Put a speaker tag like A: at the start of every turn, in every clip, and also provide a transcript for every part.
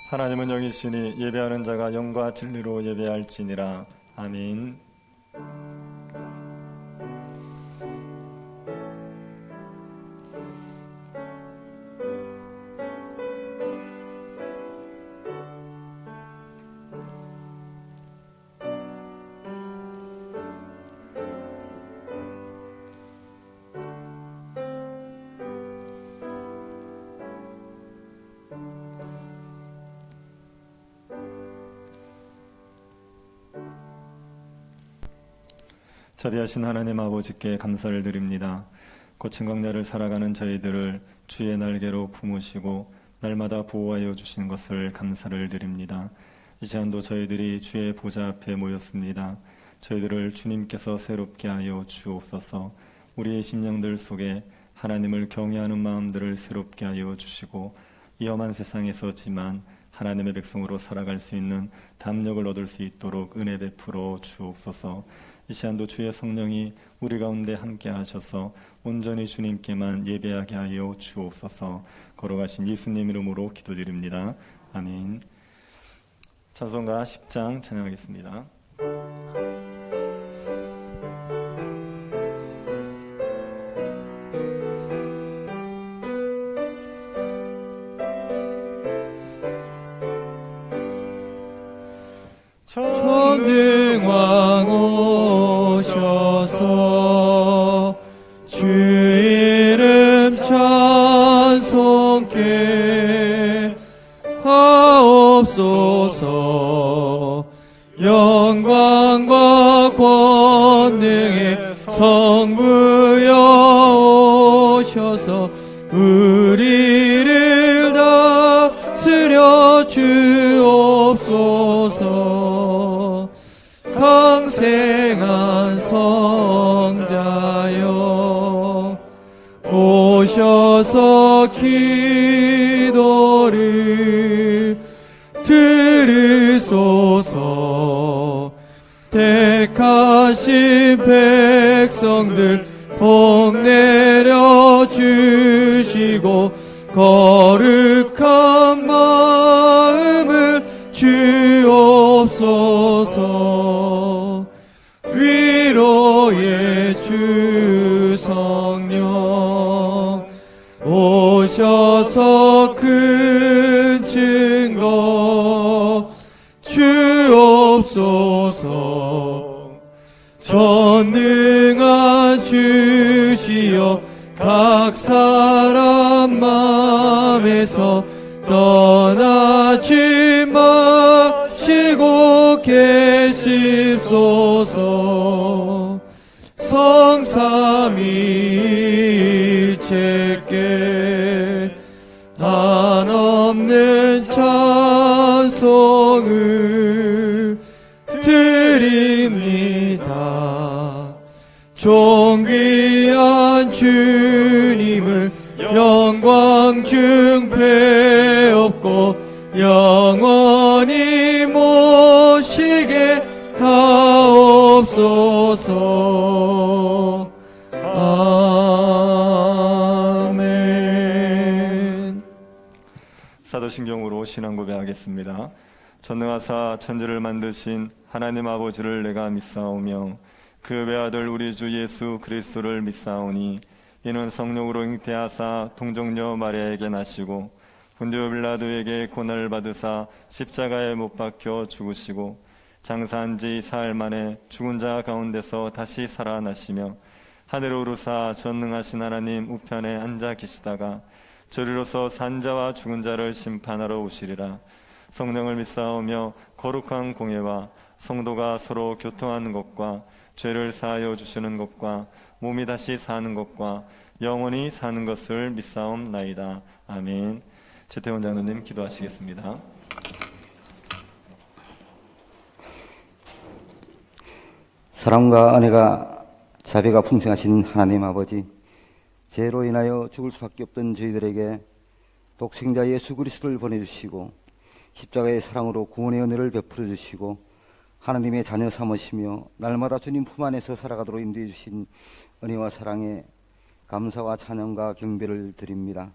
A: 하나님은 영이시니 예배하는 자가 영과 진리로 예배할지니라. 아멘. 자비하신 하나님 아버지께 감사를 드립니다. 거친 광야를 살아가는 저희들을 주의 날개로 품으시고 날마다 보호하여 주신 것을 감사를 드립니다. 이 시간도 저희들이 주의 보좌 앞에 모였습니다. 저희들을 주님께서 새롭게 하여 주옵소서. 우리의 심령들 속에 하나님을 경외하는 마음들을 새롭게 하여 주시고 이 험한 세상에서지만 하나님의 백성으로 살아갈 수 있는 담력을 얻을 수 있도록 은혜 베풀어 주옵소서. 이 시간도 주의 성령이 우리 가운데 함께 하셔서 온전히 주님께만 예배하게 하여 주옵소서. 걸어가신 예수님 이름으로 기도드립니다. 아멘. 찬송가 10장 찬양하겠습니다.
B: 전능왕 오셔서 주 이름 찬송케 하옵소서. 영광과 권능의 성부여 오셔서 우리를 다스려 주옵소서. 강생한 성자여 오셔서 기도를 들으소서. 택하신 백성들 복 내려 주시고 거룩한 마음을 주옵소서. 위로의 주 성령 오셔서 큰 증거 주옵소서. 전능한 주시여 각 사람 마음에서 떠나지 마시고 계십소서. 성삼위일체께 한없는 찬송을 드립니다. 존귀한 주님을 영광 중 배옵고 영원히 모시게 하옵소서. 아멘.
A: 사도신경으로 신앙 고백하겠습니다. 전능하사 천지를 만드신 하나님 아버지를 내가 믿사오며 그 외아들 우리 주 예수 그리스도를 믿사오니 이는 성령으로 잉태하사 동정녀 마리아에게 나시고 본디오 빌라도에게 고난을 받으사 십자가에 못 박혀 죽으시고 장사한 지 사흘 만에 죽은 자 가운데서 다시 살아나시며 하늘에 오르사 전능하신 하나님 우편에 앉아 계시다가 저리로서 산 자와 죽은 자를 심판하러 오시리라. 성령을 믿사오며 거룩한 공예와 성도가 서로 교통하는 것과 죄를 사하여 주시는 것과 몸이 다시 사는 것과 영원히 사는 것을 믿사옵나이다. 아멘. 최태원 장로님 기도하시겠습니다.
C: 사랑과 은혜가 자비가 풍성하신 하나님 아버지, 죄로 인하여 죽을 수밖에 없던 저희들에게 독생자 예수 그리스도를 보내주시고 십자가의 사랑으로 구원의 은혜를 베풀어 주시고 하나님의 자녀 삼으시며 날마다 주님 품 안에서 살아가도록 인도해 주신 은혜와 사랑에 감사와 찬양과 경배를 드립니다.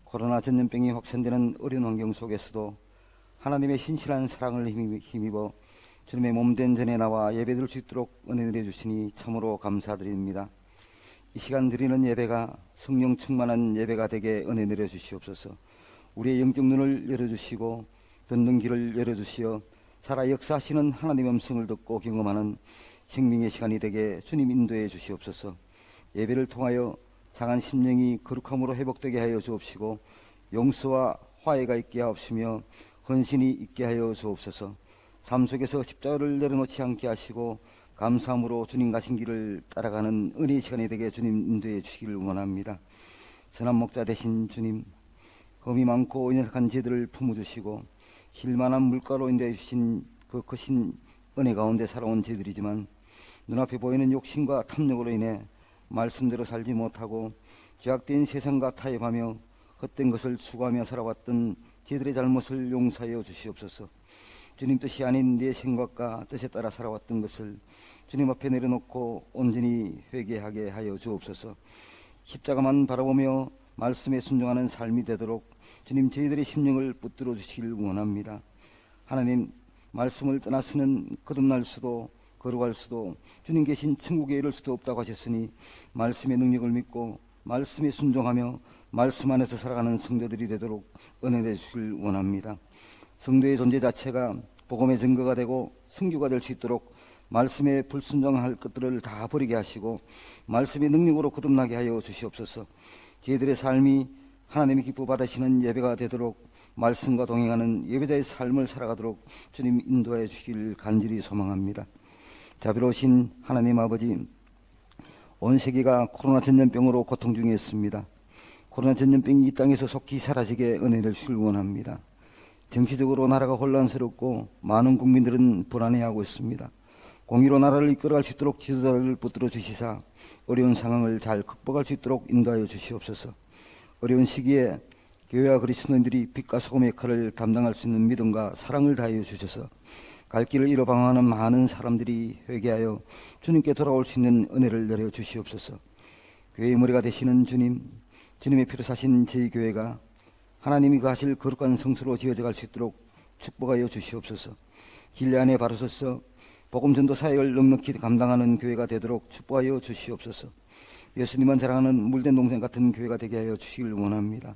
C: 코로나 전염병이 확산되는 어려운 환경 속에서도 하나님의 신실한 사랑을 힘입어 주님의 몸된 전에 나와 예배드릴 수 있도록 은혜 내려주시니 참으로 감사드립니다. 이 시간 드리는 예배가 성령 충만한 예배가 되게 은혜 내려주시옵소서. 우리의 영적 눈을 열어주시고 듣는 귀를 열어주시어 살아 역사하시는 하나님의 음성을 듣고 경험하는 생명의 시간이 되게 주님 인도해 주시옵소서. 예배를 통하여 상한 심령이 거룩함으로 회복되게 하여 주옵시고 용서와 화해가 있게 하옵시며 헌신이 있게 하여 주옵소서. 삶 속에서 십자가를 내려놓지 않게 하시고 감사함으로 주님 가신 길을 따라가는 은혜의 시간이 되게 주님 인도해 주시기를 원합니다. 선한 목자 되신 주님, 검이 많고 연약한 죄들을 품어주시고 실만한 물가로 인도해 주신 그 크신 은혜 가운데 살아온 죄들이지만 눈앞에 보이는 욕심과 탐욕으로 인해 말씀대로 살지 못하고 죄악된 세상과 타협하며 헛된 것을 추구하며 살아왔던 죄들의 잘못을 용서하여 주시옵소서. 주님 뜻이 아닌 내 생각과 뜻에 따라 살아왔던 것을 주님 앞에 내려놓고 온전히 회개하게 하여 주옵소서. 십자가만 바라보며 말씀에 순종하는 삶이 되도록 주님 저희들의 심령을 붙들어 주시길 원합니다. 하나님, 말씀을 떠나서는 거듭날 수도 거룩할 수도 주님 계신 천국에 이를 수도 없다고 하셨으니 말씀의 능력을 믿고 말씀에 순종하며 말씀 안에서 살아가는 성도들이 되도록 은혜 내주시길 원합니다. 성도의 존재 자체가 복음의 증거가 되고 성교가 될 수 있도록 말씀에 불순종할 것들을 다 버리게 하시고 말씀의 능력으로 거듭나게 하여 주시옵소서. 저희들의 삶이 하나님이 기뻐 받으시는 예배가 되도록 말씀과 동행하는 예배자의 삶을 살아가도록 주님 인도하여 주시기를 간절히 소망합니다. 자비로우신 하나님 아버지, 온 세계가 코로나 전염병으로 고통 중에 있습니다. 코로나 전염병이 이 땅에서 속히 사라지게 은혜를 주시길 원합니다. 정치적으로 나라가 혼란스럽고 많은 국민들은 불안해하고 있습니다. 공의로 나라를 이끌어갈 수 있도록 지도자를 붙들어 주시사 어려운 상황을 잘 극복할 수 있도록 인도하여 주시옵소서. 어려운 시기에 교회와 그리스도인들이 빛과 소금의 역할을 담당할 수 있는 믿음과 사랑을 다하여 주셔서 갈 길을 잃어 방황하는 많은 사람들이 회개하여 주님께 돌아올 수 있는 은혜를 내려 주시옵소서. 교회의 머리가 되시는 주님, 주님의 피로 사신 저희 교회가 하나님이 그 하실 거룩한 성수로 지어져 갈 수 있도록 축복하여 주시옵소서. 진리 안에 바로 서서 복음 전도 사역을 넉넉히 감당하는 교회가 되도록 축복하여 주시옵소서. 예수님만 사랑하는 물된 동생 같은 교회가 되게 하여 주시길 원합니다.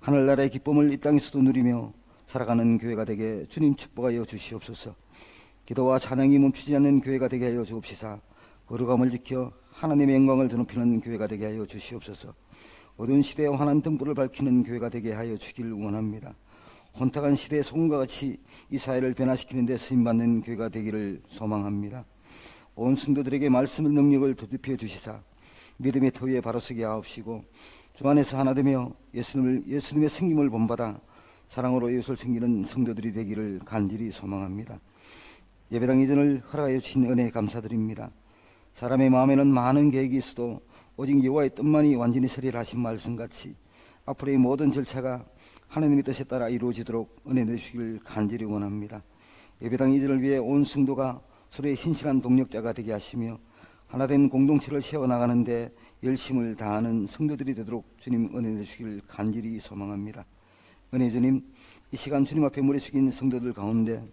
C: 하늘나라의 기쁨을 이 땅에서도 누리며 살아가는 교회가 되게 주님 축복하여 주시옵소서. 기도와 찬양이 멈추지 않는 교회가 되게 하여 주옵시사 거룩함을 지켜 하나님의 영광을 드높이는 교회가 되게 하여 주시옵소서. 어두운 시대에 환한 등불을 밝히는 교회가 되게 하여 주길 원합니다. 혼탁한 시대의 소금과 같이 이 사회를 변화시키는 데 쓰임받는 교회가 되기를 소망합니다. 온 성도들에게 말씀의 능력을 더듬혀 주시사 믿음의 터 위에 바로 서게 하옵시고 주 안에서 하나 되며 예수님의 생김을 본받아 사랑으로 이웃을 섬기는 성도들이 되기를 간절히 소망합니다. 예배당 이전을 허락하여 주신 은혜에 감사드립니다. 사람의 마음에는 많은 계획이 있어도 오직 여호와의 뜻만이 완전히 서리를 하신 말씀같이 앞으로의 모든 절차가 하나님의 뜻에 따라 이루어지도록 은혜 내주시기를 간절히 원합니다. 예배당 이전을 위해 온 성도가 서로의 신실한 동력자가 되게 하시며 하나된 공동체를 세워나가는데 열심을 다하는 성도들이 되도록 주님 은혜 내주시기를 간절히 소망합니다. 은혜 주님, 이 시간 주님 앞에 무리 숙인 성도들 가운데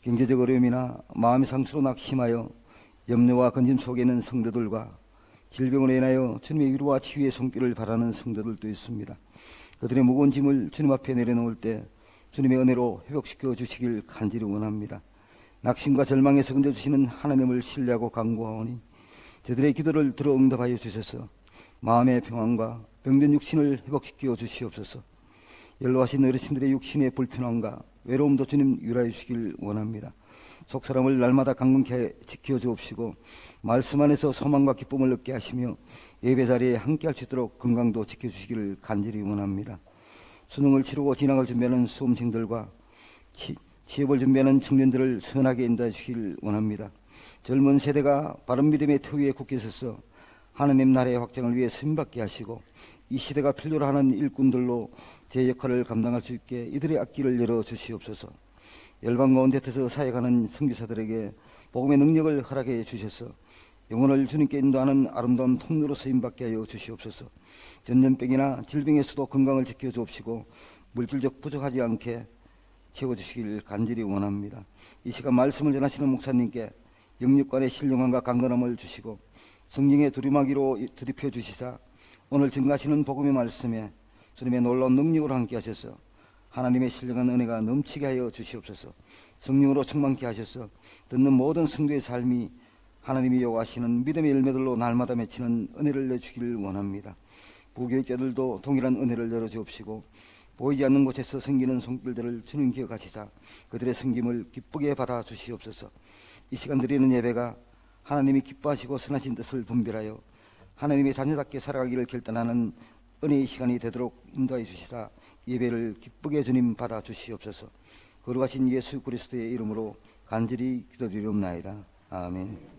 C: 경제적 어려움이나 마음의 상처로 낙심하여 염려와 건짐 속에 있는 성도들과 질병으로 인하여 주님의 위로와 치유의 손길을 바라는 성도들도 있습니다. 그들의 무거운 짐을 주님 앞에 내려놓을 때 주님의 은혜로 회복시켜 주시길 간절히 원합니다. 낙심과 절망에서 건져주시는 하나님을 신뢰하고 간구하오니 저들의 기도를 들어 응답하여 주셔서 마음의 평안과 병든 육신을 회복시켜 주시옵소서. 연로하신 어르신들의 육신의 불편함과 외로움도 주님 유라해 주시길 원합니다. 속사람을 날마다 강건케 지켜 주옵시고 말씀 안에서 소망과 기쁨을 얻게 하시며 예배 자리에 함께 할 수 있도록 건강도 지켜 주시기를 간절히 원합니다. 수능을 치르고 진학을 준비하는 수험생들과 취업을 준비하는 청년들을 선하게 인도해 주시기를 원합니다. 젊은 세대가 바른 믿음의 터 위에 굳게 서서 하나님 나라의 확장을 위해 쓰임받게 하시고 이 시대가 필요로 하는 일꾼들로 제 역할을 감당할 수 있게 이들의 앞길을 열어 주시옵소서. 열방 가운데 터서 사역하는 선교사들에게 복음의 능력을 허락해 주셔서 영혼을 주님께 인도하는 아름다운 통로로 쓰임받게 하여 주시옵소서. 전염병이나 질병에서도 건강을 지켜 주옵시고 물질적 부족하지 않게 채워주시길 간절히 원합니다. 이 시간 말씀을 전하시는 목사님께 영육간의 신령함과 강건함을 주시고 성령의 두루마기로 들이펴 주시사 오늘 증가하시는 복음의 말씀에 주님의 놀라운 능력으로 함께 하셔서 하나님의 신령한 은혜가 넘치게 하여 주시옵소서. 성령으로 충만케 하셔서 듣는 모든 성도의 삶이 하나님이 요구하시는 믿음의 열매들로 날마다 맺히는 은혜를 내주기를 원합니다. 부교육자들도 동일한 은혜를 내려주옵시고 보이지 않는 곳에서 섬기는 손길들을 주님 기억하시사 그들의 섬김을 기쁘게 받아 주시옵소서. 이 시간 드리는 예배가 하나님이 기뻐하시고 선하신 뜻을 분별하여 하나님의 자녀답게 살아가기를 결단하는 은혜의 시간이 되도록 인도하여 주시사 예배를 기쁘게 주님 받아 주시옵소서. 거룩하신 예수 그리스도의 이름으로 간절히 기도드리옵나이다. 아멘.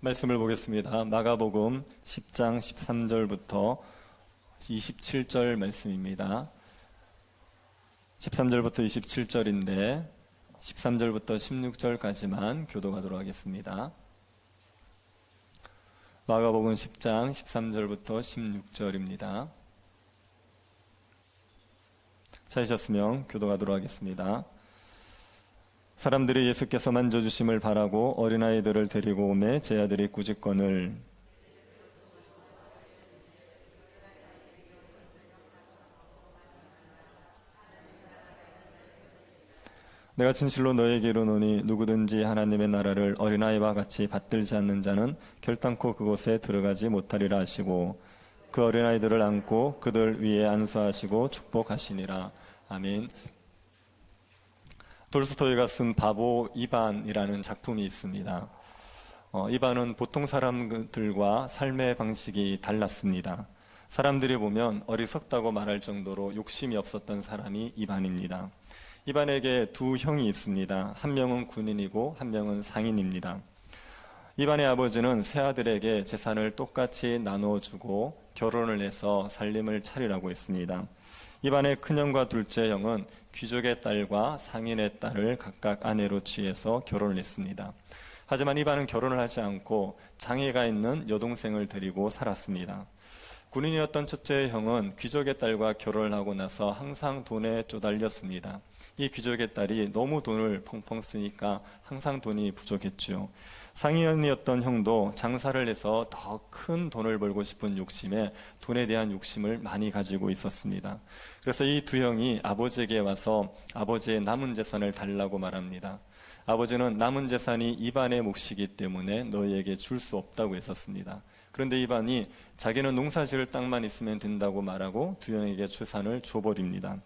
A: 말씀을 보겠습니다. 마가복음 10장 13절부터 27절 말씀입니다. 13절부터 27절인데 13절부터 16절까지만 교도하도록 하겠습니다. 마가복음 10장 13절부터 16절입니다. 찾으셨으면 교도하도록 하겠습니다. 사람들이 예수께서 만져주심을 바라고 어린아이들을 데리고 오매 제 아들이 꾸짖거늘 내가 진실로 너에게 이르노니 누구든지 하나님의 나라를 어린아이와 같이 받들지 않는 자는 결단코 그곳에 들어가지 못하리라 하시고 그 어린아이들을 안고 그들 위에 안수하시고 축복하시니라. 아멘. 돌스토이가 쓴 바보 이반이라는 작품이 있습니다. 이반은 보통 사람들과 삶의 방식이 달랐습니다. 사람들이 보면 어리석다고 말할 정도로 욕심이 없었던 사람이 이반입니다. 이반에게 두 형이 있습니다. 한 명은 군인이고 한 명은 상인입니다. 이반의 아버지는 세 아들에게 재산을 똑같이 나눠주고 결혼을 해서 살림을 차리라고 했습니다. 이반의 큰형과 둘째 형은 귀족의 딸과 상인의 딸을 각각 아내로 취해서 결혼을 했습니다. 하지만 이반은 결혼을 하지 않고 장애가 있는 여동생을 데리고 살았습니다. 군인이었던 첫째 형은 귀족의 딸과 결혼을 하고 나서 항상 돈에 쪼달렸습니다. 이 귀족의 딸이 너무 돈을 펑펑 쓰니까 항상 돈이 부족했죠. 상인이었던 형도 장사를 해서 더 큰 돈을 벌고 싶은 욕심에 돈에 대한 욕심을 많이 가지고 있었습니다. 그래서 이 두 형이 아버지에게 와서 아버지의 남은 재산을 달라고 말합니다. 아버지는 남은 재산이 이반의 몫이기 때문에 너희에게 줄 수 없다고 했었습니다. 그런데 이반이 자기는 농사지을 땅만 있으면 된다고 말하고 두 형에게 재산을 줘버립니다.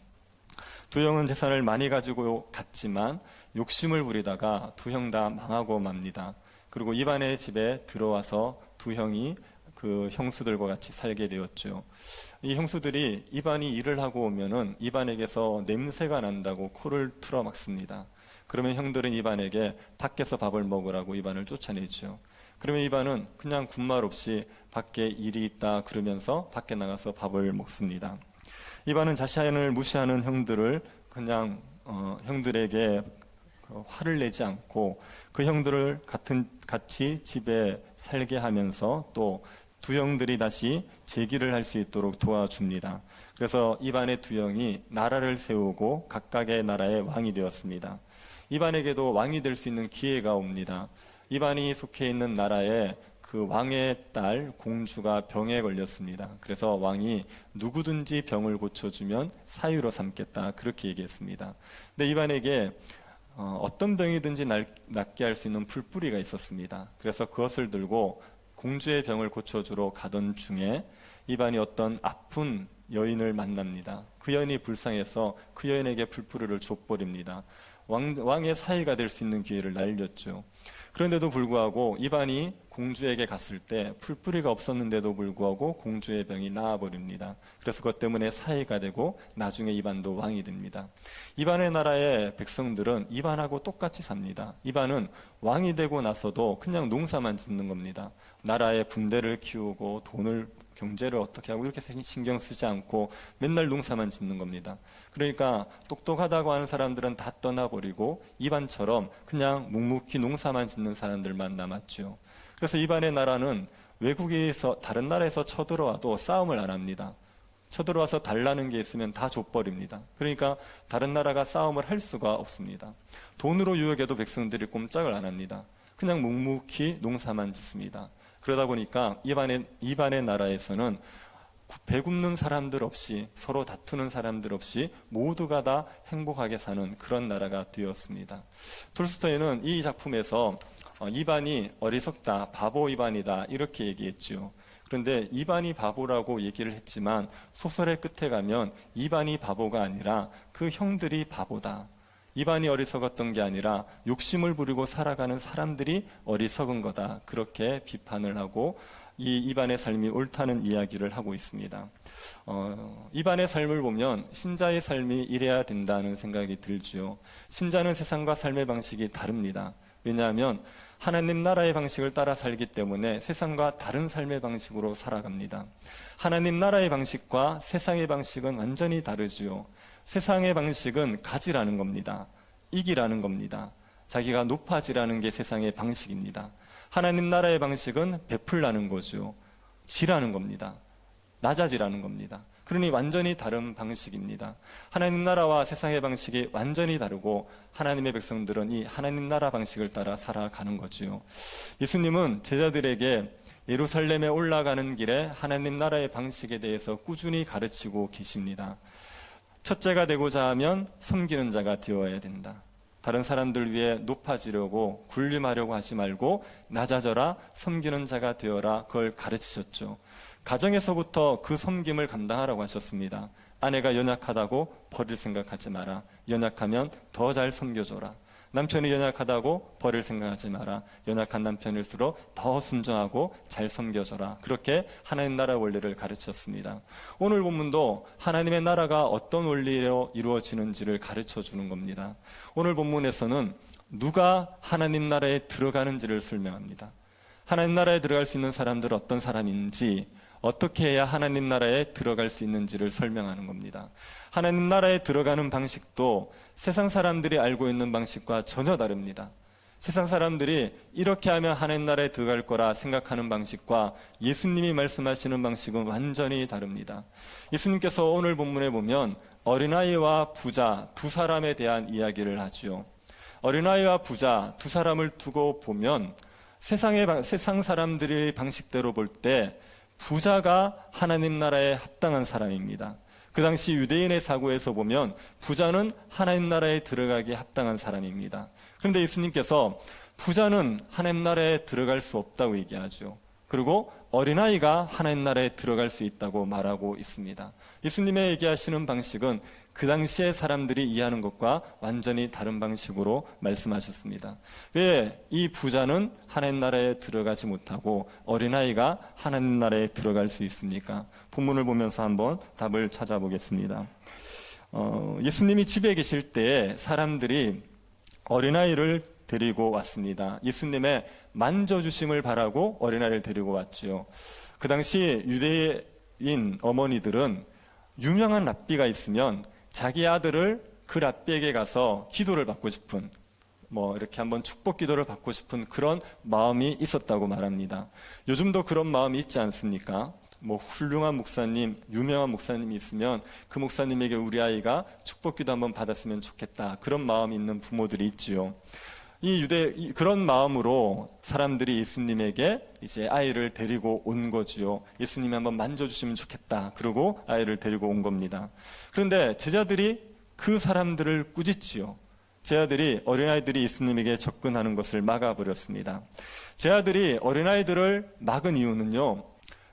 A: 두 형은 재산을 많이 가지고 갔지만 욕심을 부리다가 두 형 다 망하고 맙니다. 그리고 이반의 집에 들어와서 두 형이 그 형수들과 같이 살게 되었죠. 이 형수들이 이반이 일을 하고 오면은 이반에게서 냄새가 난다고 코를 틀어 막습니다. 그러면 형들은 이반에게 밖에서 밥을 먹으라고 이반을 쫓아내죠. 그러면 이반은 그냥 군말 없이 밖에 일이 있다 그러면서 밖에 나가서 밥을 먹습니다. 이반은 자신을 무시하는 형들을 그냥 형들에게 화를 내지 않고 그 형들을 같이 집에 살게 하면서 또 두 형들이 다시 재기를 할 수 있도록 도와줍니다. 그래서 이반의 두 형이 나라를 세우고 각각의 나라의 왕이 되었습니다. 이반에게도 왕이 될 수 있는 기회가 옵니다. 이반이 속해 있는 나라에 그 왕의 딸 공주가 병에 걸렸습니다. 그래서 왕이 누구든지 병을 고쳐주면 사유로 삼겠다 그렇게 얘기했습니다. 근데 이반에게 어떤 병이든지 낫게 할 수 있는 풀뿌리가 있었습니다. 그래서 그것을 들고 공주의 병을 고쳐주러 가던 중에 이반이 어떤 아픈 여인을 만납니다. 그 여인이 불쌍해서 그 여인에게 풀뿌리를 줘버립니다. 왕의 사이가 될 수 있는 기회를 날렸죠. 그런데도 불구하고 이반이 공주에게 갔을 때 풀뿌리가 없었는데도 불구하고 공주의 병이 나아버립니다. 그래서 그것 때문에 사이가 되고 나중에 이반도 왕이 됩니다. 이반의 나라의 백성들은 이반하고 똑같이 삽니다. 이반은 왕이 되고 나서도 그냥 농사만 짓는 겁니다. 나라의 군대를 키우고 경제를 어떻게 하고 이렇게 신경 쓰지 않고 맨날 농사만 짓는 겁니다. 그러니까 똑똑하다고 하는 사람들은 다 떠나버리고 이반처럼 그냥 묵묵히 농사만 짓는 사람들만 남았죠. 그래서 이반의 나라는 외국에서 다른 나라에서 쳐들어와도 싸움을 안 합니다. 쳐들어와서 달라는 게 있으면 다 족버립니다. 그러니까 다른 나라가 싸움을 할 수가 없습니다. 돈으로 유혹해도 백성들이 꼼짝을 안 합니다. 그냥 묵묵히 농사만 짓습니다. 그러다 보니까 이반의 나라에서는 배굽는 사람들 없이 서로 다투는 사람들 없이 모두가 다 행복하게 사는 그런 나라가 되었습니다. 톨스토이는 이 작품에서 이반이 어리석다, 바보 이반이다 이렇게 얘기했죠. 그런데 이반이 바보라고 얘기를 했지만 소설의 끝에 가면 이반이 바보가 아니라 그 형들이 바보다. 이반이 어리석었던 게 아니라 욕심을 부리고 살아가는 사람들이 어리석은 거다. 그렇게 비판을 하고 이 이반의 삶이 옳다는 이야기를 하고 있습니다. 이반의 삶을 보면 신자의 삶이 이래야 된다는 생각이 들지요. 신자는 세상과 삶의 방식이 다릅니다. 왜냐하면 하나님 나라의 방식을 따라 살기 때문에 세상과 다른 삶의 방식으로 살아갑니다. 하나님 나라의 방식과 세상의 방식은 완전히 다르지요. 세상의 방식은 가지라는 겁니다. 이기라는 겁니다. 자기가 높아지라는 게 세상의 방식입니다. 하나님 나라의 방식은 베풀라는 거죠. 지라는 겁니다. 낮아지라는 겁니다. 그러니 완전히 다른 방식입니다. 하나님 나라와 세상의 방식이 완전히 다르고 하나님의 백성들은 이 하나님 나라 방식을 따라 살아가는 거지요. 예수님은 제자들에게 예루살렘에 올라가는 길에 하나님 나라의 방식에 대해서 꾸준히 가르치고 계십니다. 첫째가 되고자 하면 섬기는 자가 되어야 된다. 다른 사람들 위해 높아지려고 군림하려고 하지 말고 낮아져라, 섬기는 자가 되어라. 그걸 가르치셨죠. 가정에서부터 그 섬김을 감당하라고 하셨습니다. 아내가 연약하다고 버릴 생각하지 마라. 연약하면 더 잘 섬겨줘라. 남편이 연약하다고 버릴 생각하지 마라. 연약한 남편일수록 더 순종하고 잘 섬겨줘라. 그렇게 하나님 나라 원리를 가르쳤습니다. 오늘 본문도 하나님의 나라가 어떤 원리로 이루어지는지를 가르쳐 주는 겁니다. 오늘 본문에서는 누가 하나님 나라에 들어가는지를 설명합니다. 하나님 나라에 들어갈 수 있는 사람들은 어떤 사람인지, 어떻게 해야 하나님 나라에 들어갈 수 있는지를 설명하는 겁니다. 하나님 나라에 들어가는 방식도 세상 사람들이 알고 있는 방식과 전혀 다릅니다. 세상 사람들이 이렇게 하면 하나님 나라에 들어갈 거라 생각하는 방식과 예수님이 말씀하시는 방식은 완전히 다릅니다. 예수님께서 오늘 본문에 보면 어린아이와 부자 두 사람에 대한 이야기를 하죠. 어린아이와 부자 두 사람을 두고 보면 세상 사람들의 방식대로 볼 때 부자가 하나님 나라에 합당한 사람입니다. 그 당시 유대인의 사고에서 보면 부자는 하나님 나라에 들어가기에 합당한 사람입니다. 그런데 예수님께서 부자는 하나님 나라에 들어갈 수 없다고 얘기하죠. 그리고 어린아이가 하나님 나라에 들어갈 수 있다고 말하고 있습니다. 예수님의 얘기하시는 방식은 그 당시에 사람들이 이해하는 것과 완전히 다른 방식으로 말씀하셨습니다. 왜 이 부자는 하나님 나라에 들어가지 못하고 어린아이가 하나님 나라에 들어갈 수 있습니까? 본문을 보면서 한번 답을 찾아보겠습니다. 예수님이 집에 계실 때 사람들이 어린아이를 데리고 왔습니다. 예수님의 만져주심을 바라고 어린아이를 데리고 왔지요. 그 당시 유대인 어머니들은 유명한 랍비가 있으면 자기 아들을 그 랍비에게 가서 기도를 받고 싶은, 이렇게 한번 축복 기도를 받고 싶은 그런 마음이 있었다고 말합니다. 요즘도 그런 마음이 있지 않습니까? 훌륭한 목사님, 유명한 목사님이 있으면 그 목사님에게 우리 아이가 축복 기도 한번 받았으면 좋겠다. 그런 마음이 있는 부모들이 있지요. 그런 마음으로 사람들이 예수님에게 이제 아이를 데리고 온 거지요. 예수님이 한번 만져주시면 좋겠다. 그러고 아이를 데리고 온 겁니다. 그런데 제자들이 그 사람들을 꾸짖지요. 제자들이 어린아이들이 예수님에게 접근하는 것을 막아버렸습니다. 제자들이 어린아이들을 막은 이유는요,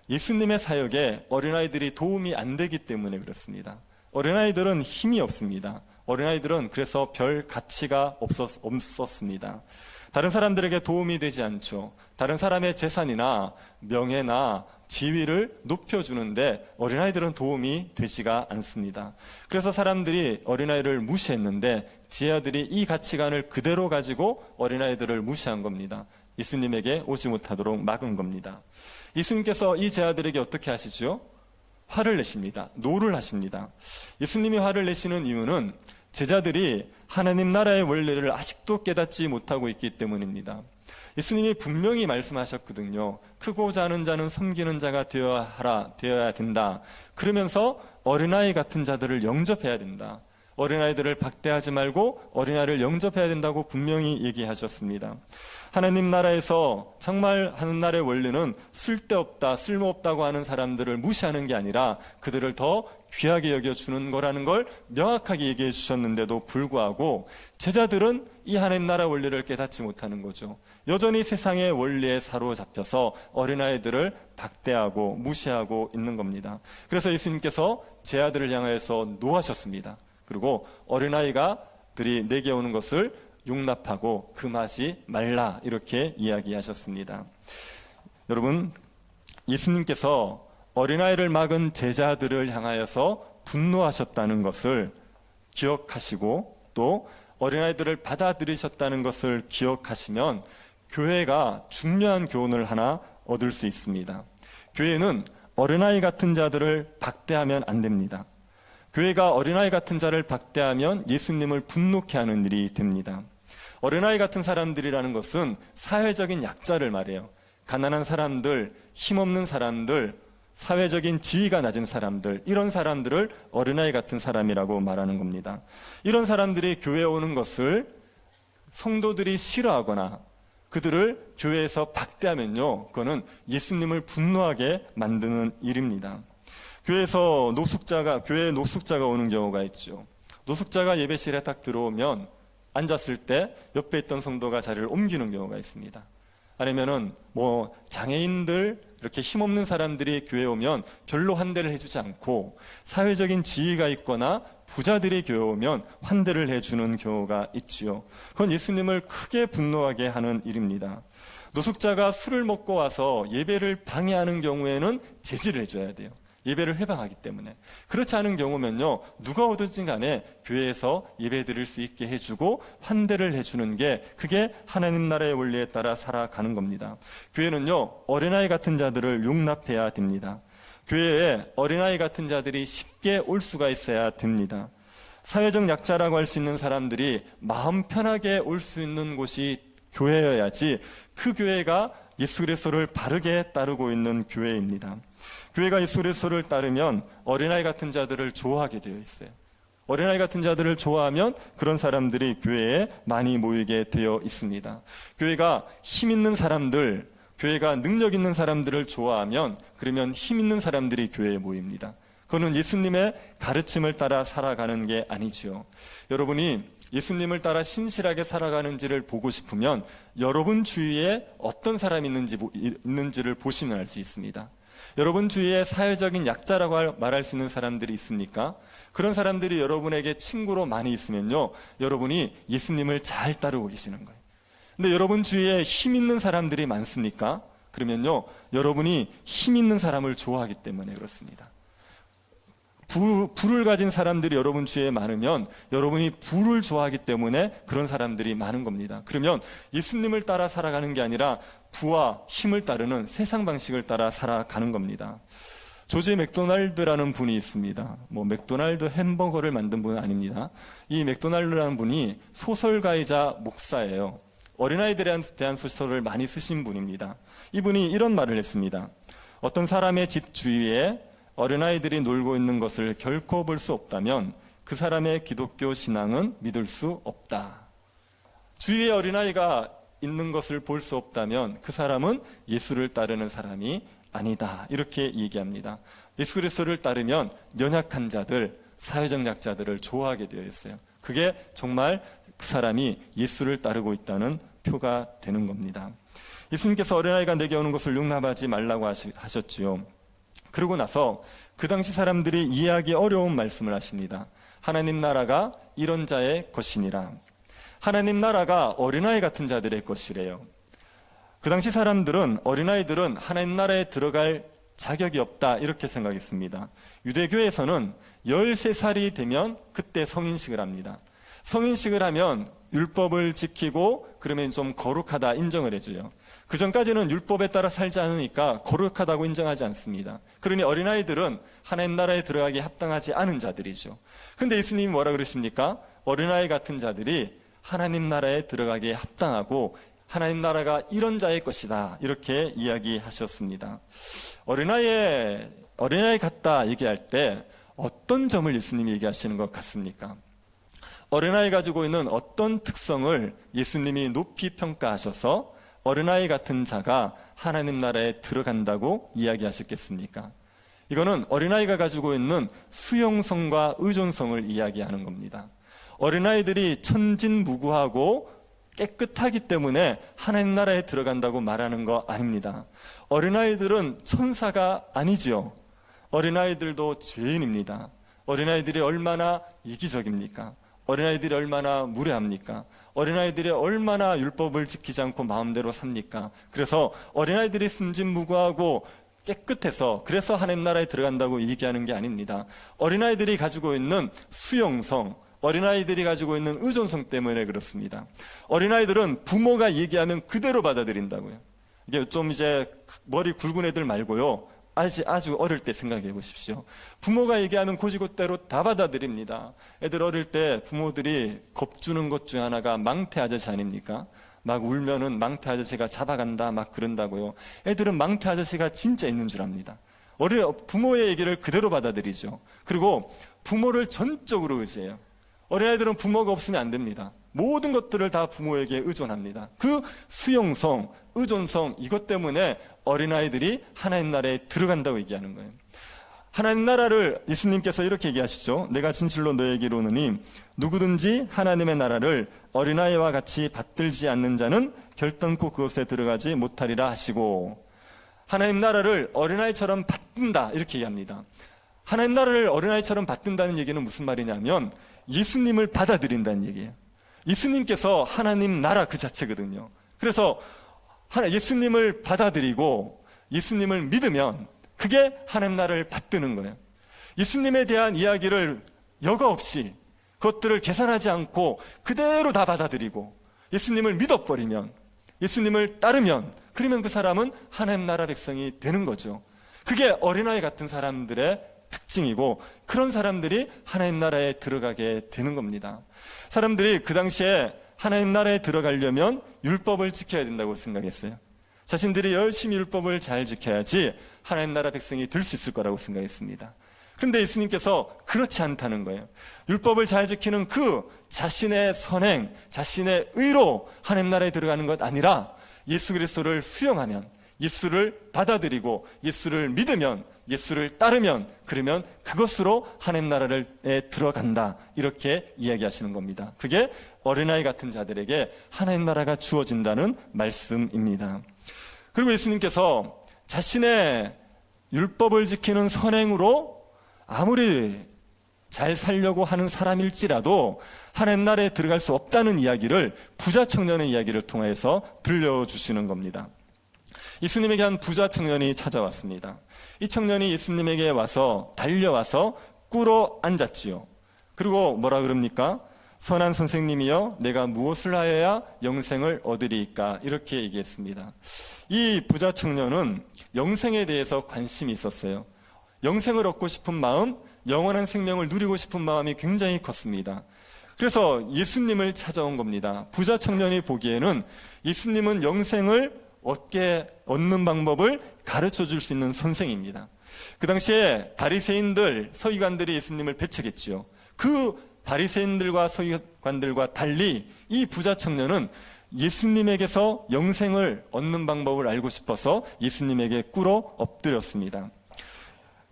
A: 예수님의 사역에 어린아이들이 도움이 안 되기 때문에 그렇습니다. 어린아이들은 힘이 없습니다. 어린아이들은 그래서 별 가치가 없었습니다. 다른 사람들에게 도움이 되지 않죠. 다른 사람의 재산이나 명예나 지위를 높여주는데 어린아이들은 도움이 되지가 않습니다. 그래서 사람들이 어린아이를 무시했는데 제자들이 이 가치관을 그대로 가지고 어린아이들을 무시한 겁니다. 예수님에게 오지 못하도록 막은 겁니다. 예수님께서 이 제자들에게 어떻게 하시죠? 화를 내십니다. 노를 하십니다. 예수님이 화를 내시는 이유는 제자들이 하나님 나라의 원리를 아직도 깨닫지 못하고 있기 때문입니다. 예수님이 분명히 말씀하셨거든요. 크고 작은 자는 섬기는 자가 되어야 된다. 그러면서 어린아이 같은 자들을 영접해야 된다. 어린아이들을 박대하지 말고 어린아이를 영접해야 된다고 분명히 얘기하셨습니다. 하나님 나라에서 정말 하나님 나라의 원리는 쓸데없다, 쓸모없다고 하는 사람들을 무시하는 게 아니라 그들을 더 귀하게 여겨주는 거라는 걸 명확하게 얘기해 주셨는데도 불구하고 제자들은 이 하나님 나라 원리를 깨닫지 못하는 거죠. 여전히 세상의 원리에 사로잡혀서 어린아이들을 박대하고 무시하고 있는 겁니다. 그래서 예수님께서 제자들을 향하여서 노하셨습니다. 그리고 어린아이들이 내게 오는 것을 용납하고 금하지 말라 이렇게 이야기하셨습니다. 여러분, 예수님께서 어린아이를 막은 제자들을 향하여서 분노하셨다는 것을 기억하시고 또 어린아이들을 받아들이셨다는 것을 기억하시면 교회가 중요한 교훈을 하나 얻을 수 있습니다. 교회는 어린아이 같은 자들을 박대하면 안 됩니다. 교회가 어린아이 같은 자를 박대하면 예수님을 분노케 하는 일이 됩니다. 어린아이 같은 사람들이라는 것은 사회적인 약자를 말해요. 가난한 사람들, 힘없는 사람들, 사회적인 지위가 낮은 사람들, 이런 사람들을 어린아이 같은 사람이라고 말하는 겁니다. 이런 사람들이 교회에 오는 것을 성도들이 싫어하거나 그들을 교회에서 박대하면요, 그거는 예수님을 분노하게 만드는 일입니다. 교회에 노숙자가 오는 경우가 있죠. 노숙자가 예배실에 딱 들어오면 앉았을 때 옆에 있던 성도가 자리를 옮기는 경우가 있습니다. 아니면은 장애인들, 이렇게 힘없는 사람들이 교회에 오면 별로 환대를 해주지 않고 사회적인 지위가 있거나 부자들이 교회에 오면 환대를 해주는 경우가 있지요. 그건 예수님을 크게 분노하게 하는 일입니다. 노숙자가 술을 먹고 와서 예배를 방해하는 경우에는 제지를 해줘야 돼요. 예배를 회방하기 때문에. 그렇지 않은 경우면요, 누가 오든지 간에 교회에서 예배 드릴 수 있게 해주고 환대를 해주는 게 그게 하나님 나라의 원리에 따라 살아가는 겁니다. 교회는요, 어린아이 같은 자들을 용납해야 됩니다. 교회에 어린아이 같은 자들이 쉽게 올 수가 있어야 됩니다. 사회적 약자라고 할 수 있는 사람들이 마음 편하게 올 수 있는 곳이 교회여야지 그 교회가 예수 그리스도를 바르게 따르고 있는 교회입니다. 교회가 예수 그리스도를 따르면 어린아이 같은 자들을 좋아하게 되어 있어요. 어린아이 같은 자들을 좋아하면 그런 사람들이 교회에 많이 모이게 되어 있습니다. 교회가 힘 있는 사람들, 교회가 능력 있는 사람들을 좋아하면 그러면 힘 있는 사람들이 교회에 모입니다. 그거는 예수님의 가르침을 따라 살아가는 게 아니죠. 여러분이 예수님을 따라 신실하게 살아가는지를 보고 싶으면 여러분 주위에 어떤 사람이 있는지를 보시면 알 수 있습니다. 여러분 주위에 사회적인 약자라고 말할 수 있는 사람들이 있습니까? 그런 사람들이 여러분에게 친구로 많이 있으면요, 여러분이 예수님을 잘 따르고 계시는 거예요. 근데 여러분 주위에 힘 있는 사람들이 많습니까? 그러면요, 여러분이 힘 있는 사람을 좋아하기 때문에 그렇습니다. 부를 가진 사람들이 여러분 주위에 많으면 여러분이 부를 좋아하기 때문에 그런 사람들이 많은 겁니다. 그러면 예수님을 따라 살아가는 게 아니라 부와 힘을 따르는 세상 방식을 따라 살아가는 겁니다. 조지 맥도날드라는 분이 있습니다. 맥도날드 햄버거를 만든 분은 아닙니다. 이 맥도날드라는 분이 소설가이자 목사예요. 어린아이들에 대한 소설을 많이 쓰신 분입니다. 이분이 이런 말을 했습니다. 어떤 사람의 집 주위에 어린아이들이 놀고 있는 것을 결코 볼 수 없다면 그 사람의 기독교 신앙은 믿을 수 없다. 주위에 어린아이가 있는 것을 볼 수 없다면 그 사람은 예수를 따르는 사람이 아니다. 이렇게 얘기합니다. 예수 그리스도를 따르면 연약한 자들, 사회적 약자들을 좋아하게 되어 있어요. 그게 정말 그 사람이 예수를 따르고 있다는 표가 되는 겁니다. 예수님께서 어린아이가 내게 오는 것을 용납하지 말라고 하셨지요. 그러고 나서 그 당시 사람들이 이해하기 어려운 말씀을 하십니다. 하나님 나라가 이런 자의 것이니라. 하나님 나라가 어린아이 같은 자들의 것이래요. 그 당시 사람들은, 어린아이들은 하나님 나라에 들어갈 자격이 없다 이렇게 생각했습니다. 유대교에서는 13살이 되면 그때 성인식을 합니다. 성인식을 하면 율법을 지키고 그러면 좀 거룩하다 인정을 해줘요. 그 전까지는 율법에 따라 살지 않으니까 거룩하다고 인정하지 않습니다. 그러니 어린아이들은 하나님 나라에 들어가기에 합당하지 않은 자들이죠. 근데 예수님이 뭐라 그러십니까? 어린아이 같은 자들이 하나님 나라에 들어가기에 합당하고 하나님 나라가 이런 자의 것이다 이렇게 이야기하셨습니다. 어린아이 같다 얘기할 때 어떤 점을 예수님이 얘기하시는 것 같습니까? 어린아이 가지고 있는 어떤 특성을 예수님이 높이 평가하셔서 어린아이 같은 자가 하나님 나라에 들어간다고 이야기하셨겠습니까? 이거는 어린아이가 가지고 있는 수용성과 의존성을 이야기하는 겁니다. 어린아이들이 천진무구하고 깨끗하기 때문에 하나님 나라에 들어간다고 말하는 거 아닙니다. 어린아이들은 천사가 아니지요. 어린아이들도 죄인입니다. 어린아이들이 얼마나 이기적입니까? 어린아이들이 얼마나 무례합니까? 어린아이들이 얼마나 율법을 지키지 않고 마음대로 삽니까? 그래서 어린아이들이 순진무구하고 깨끗해서 그래서 하나님 나라에 들어간다고 얘기하는 게 아닙니다. 어린아이들이 가지고 있는 수용성, 어린아이들이 가지고 있는 의존성 때문에 그렇습니다. 어린아이들은 부모가 얘기하면 그대로 받아들인다고요. 이게 좀 이제 머리 굵은 애들 말고요. 아주 어릴 때 생각해 보십시오. 부모가 얘기하면 고지고대로 다 받아들입니다. 애들 어릴 때 부모들이 겁주는 것 중에 하나가 망태 아저씨 아닙니까? 막 울면은 망태 아저씨가 잡아간다 막 그런다고요. 애들은 망태 아저씨가 진짜 있는 줄 압니다. 부모의 얘기를 그대로 받아들이죠. 그리고 부모를 전적으로 의지해요. 어린아이들은 부모가 없으면 안 됩니다. 모든 것들을 다 부모에게 의존합니다. 그 수용성, 의존성 이것 때문에 어린아이들이 하나님 나라에 들어간다고 얘기하는 거예요. 하나님 나라를 예수님께서 이렇게 얘기하시죠. 내가 진실로 너에게 이르노니 누구든지 하나님의 나라를 어린아이와 같이 받들지 않는 자는 결단코 그것에 들어가지 못하리라 하시고, 하나님 나라를 어린아이처럼 받든다 이렇게 얘기합니다. 하나님 나라를 어린아이처럼 받든다는 얘기는 무슨 말이냐면 예수님을 받아들인다는 얘기예요. 예수님께서 하나님 나라 그 자체거든요. 그래서 예수님을 받아들이고 예수님을 믿으면 그게 하나님 나라를 받드는 거예요. 예수님에 대한 이야기를 여과 없이 그것들을 계산하지 않고 그대로 다 받아들이고 예수님을 믿어버리면, 예수님을 따르면, 그러면 그 사람은 하나님 나라 백성이 되는 거죠. 그게 어린아이 같은 사람들의 특징이고 그런 사람들이 하나님 나라에 들어가게 되는 겁니다. 사람들이 그 당시에 하나님 나라에 들어가려면 율법을 지켜야 된다고 생각했어요. 자신들이 열심히 율법을 잘 지켜야지 하나님 나라 백성이 될 수 있을 거라고 생각했습니다. 그런데 예수님께서 그렇지 않다는 거예요. 율법을 잘 지키는 그 자신의 선행, 자신의 의로 하나님 나라에 들어가는 것 아니라 예수 그리스도를 수용하면, 예수를 받아들이고 예수를 믿으면, 예수를 따르면, 그러면 그것으로 하나님 나라에 들어간다 이렇게 이야기하시는 겁니다. 그게 어린아이 같은 자들에게 하나님 나라가 주어진다는 말씀입니다. 그리고 예수님께서 자신의 율법을 지키는 선행으로 아무리 잘 살려고 하는 사람일지라도 하나님 나라에 들어갈 수 없다는 이야기를 부자 청년의 이야기를 통해서 들려주시는 겁니다. 예수님에게 한 부자 청년이 찾아왔습니다. 이 청년이 예수님에게 와서 달려와서 꿇어 앉았지요. 그리고 뭐라 그럽니까? 선한 선생님이여 내가 무엇을 하여야 영생을 얻으리이까? 이렇게 얘기했습니다. 이 부자 청년은 영생에 대해서 관심이 있었어요. 영생을 얻고 싶은 마음, 영원한 생명을 누리고 싶은 마음이 굉장히 컸습니다. 그래서 예수님을 찾아온 겁니다. 부자 청년이 보기에는 예수님은 영생을 얻는 방법을 가르쳐 줄 수 있는 선생입니다. 그 당시에 바리새인들, 서기관들이 예수님을 배척했지요. 그 바리새인들과 서기관들과 달리 이 부자 청년은 예수님에게서 영생을 얻는 방법을 알고 싶어서 예수님에게 꿇어 엎드렸습니다.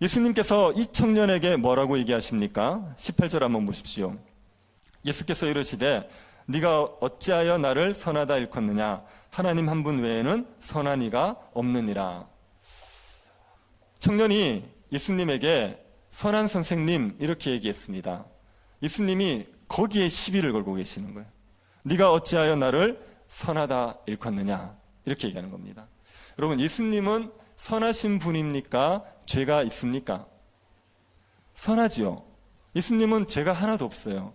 A: 예수님께서 이 청년에게 뭐라고 얘기하십니까? 18절 한번 보십시오. 예수께서 이르시되 네가 어찌하여 나를 선하다 일컫느냐? 하나님 한 분 외에는 선한 이가 없느니라. 청년이 예수님에게 선한 선생님 이렇게 얘기했습니다. 예수님이 거기에 시비를 걸고 계시는 거예요. 네가 어찌하여 나를 선하다 일컫느냐, 이렇게 얘기하는 겁니다. 여러분, 예수님은 선하신 분입니까? 죄가 있습니까? 선하지요. 예수님은 죄가 하나도 없어요.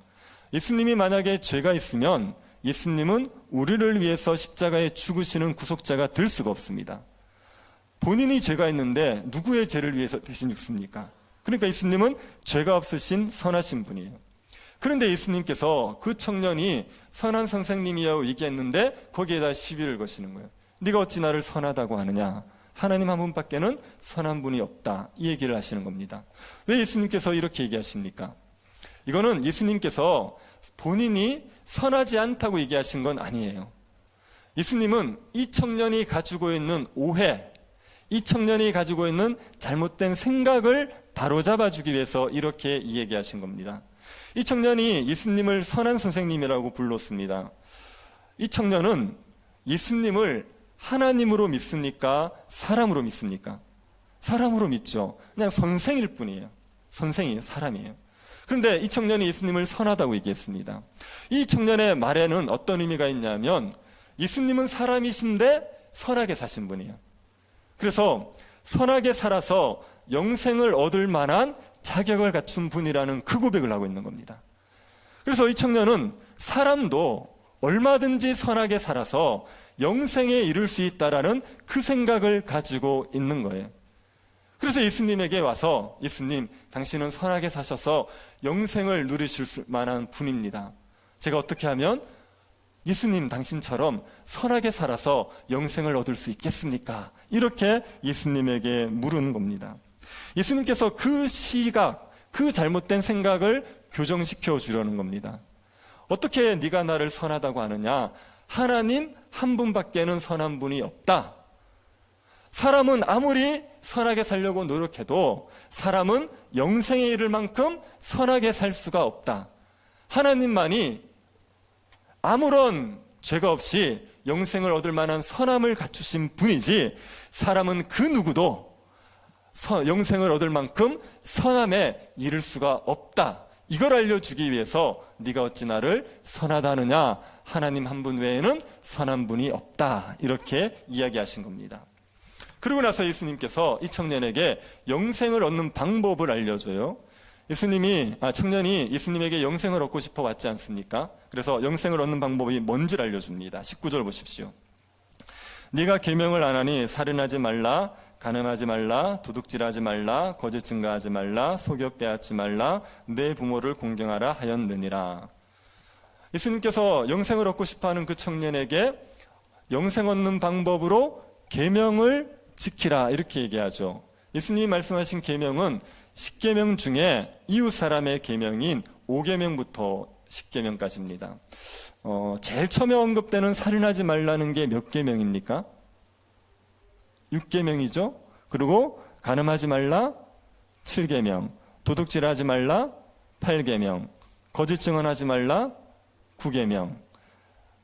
A: 예수님이 만약에 죄가 있으면 예수님은 우리를 위해서 십자가에 죽으시는 구속자가 될 수가 없습니다. 본인이 죄가 있는데 누구의 죄를 위해서 대신 죽습니까? 그러니까 예수님은 죄가 없으신 선하신 분이에요. 그런데 예수님께서 그 청년이 선한 선생님이라고 얘기했는데 거기에다 시비를 거시는 거예요. 네가 어찌 나를 선하다고 하느냐? 하나님 한 분밖에는 선한 분이 없다, 이 얘기를 하시는 겁니다. 왜 예수님께서 이렇게 얘기하십니까? 이거는 예수님께서 본인이 선하지 않다고 얘기하신 건 아니에요. 예수님은 이 청년이 가지고 있는 오해, 이 청년이 가지고 있는 잘못된 생각을 바로잡아주기 위해서 이렇게 얘기하신 겁니다. 이 청년이 예수님을 선한 선생님이라고 불렀습니다. 이 청년은 예수님을 하나님으로 믿습니까? 사람으로 믿습니까? 사람으로 믿죠. 그냥 선생일 뿐이에요. 선생이에요. 사람이에요. 그런데 이 청년이 예수님을 선하다고 얘기했습니다. 이 청년의 말에는 어떤 의미가 있냐면 예수님은 사람이신데 선하게 사신 분이에요. 그래서 선하게 살아서 영생을 얻을 만한 자격을 갖춘 분이라는 그 고백을 하고 있는 겁니다. 그래서 이 청년은 사람도 얼마든지 선하게 살아서 영생에 이를 수 있다라는 그 생각을 가지고 있는 거예요. 그래서 예수님에게 와서 예수님, 당신은 선하게 사셔서 영생을 누리실 만한 분입니다. 제가 어떻게 하면 예수님 당신처럼 선하게 살아서 영생을 얻을 수 있겠습니까? 이렇게 예수님에게 물은 겁니다. 예수님께서 그 시각, 그 잘못된 생각을 교정시켜 주려는 겁니다. 어떻게 네가 나를 선하다고 하느냐? 하나님 한 분밖에는 선한 분이 없다. 사람은 아무리 선하게 살려고 노력해도 사람은 영생에 이를 만큼 선하게 살 수가 없다. 하나님만이 아무런 죄가 없이 영생을 얻을 만한 선함을 갖추신 분이지 사람은 그 누구도 영생을 얻을 만큼 선함에 이를 수가 없다. 이걸 알려주기 위해서 네가 어찌 나를 선하다 하느냐? 하나님 한 분 외에는 선한 분이 없다. 이렇게 이야기하신 겁니다. 그러고 나서 예수님께서 이 청년에게 영생을 얻는 방법을 알려줘요. 청년이 예수님에게 영생을 얻고 싶어 왔지 않습니까? 그래서 영생을 얻는 방법이 뭔지를 알려줍니다. 19절 보십시오. 네가 계명을 안 하니 살인하지 말라, 간음하지 말라, 도둑질하지 말라, 거짓 증거하지 말라, 속여 빼앗지 말라, 내 부모를 공경하라 하였느니라. 예수님께서 영생을 얻고 싶어하는 그 청년에게 영생 얻는 방법으로 계명을 지키라, 이렇게 얘기하죠. 예수님이 말씀하신 계명은 10계명 중에 이웃 사람의 계명인 5계명부터 10계명까지입니다. 제일 처음에 언급되는 살인하지 말라는 게 몇 계명입니까? 6계명이죠. 그리고 간음하지 말라 7계명, 도둑질하지 말라 8계명, 거짓 증언하지 말라 9계명,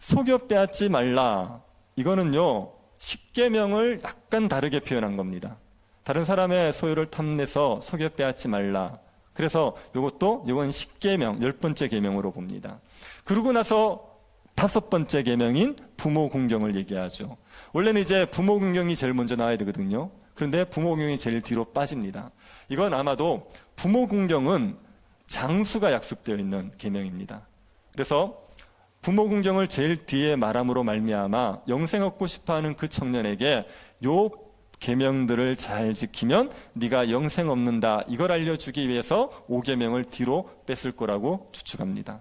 A: 속여 빼앗지 말라, 이거는요 10계명을 약간 다르게 표현한 겁니다. 다른 사람의 소유를 탐내서 속여 빼앗지 말라. 그래서 이건 10계명, 10번째 계명으로 봅니다. 그러고 나서 5번째 계명인 부모 공경을 얘기하죠. 원래는 이제 부모 공경이 제일 먼저 나와야 되거든요. 그런데 부모 공경이 제일 뒤로 빠집니다. 이건 아마도 부모 공경은 장수가 약속되어 있는 계명입니다. 그래서 부모 공경을 제일 뒤에 말함으로 말미암아 영생 얻고 싶어하는 그 청년에게 요 계명들을 잘 지키면 네가 영생 얻는다, 이걸 알려주기 위해서 5계명을 뒤로 뺐을 거라고 추측합니다.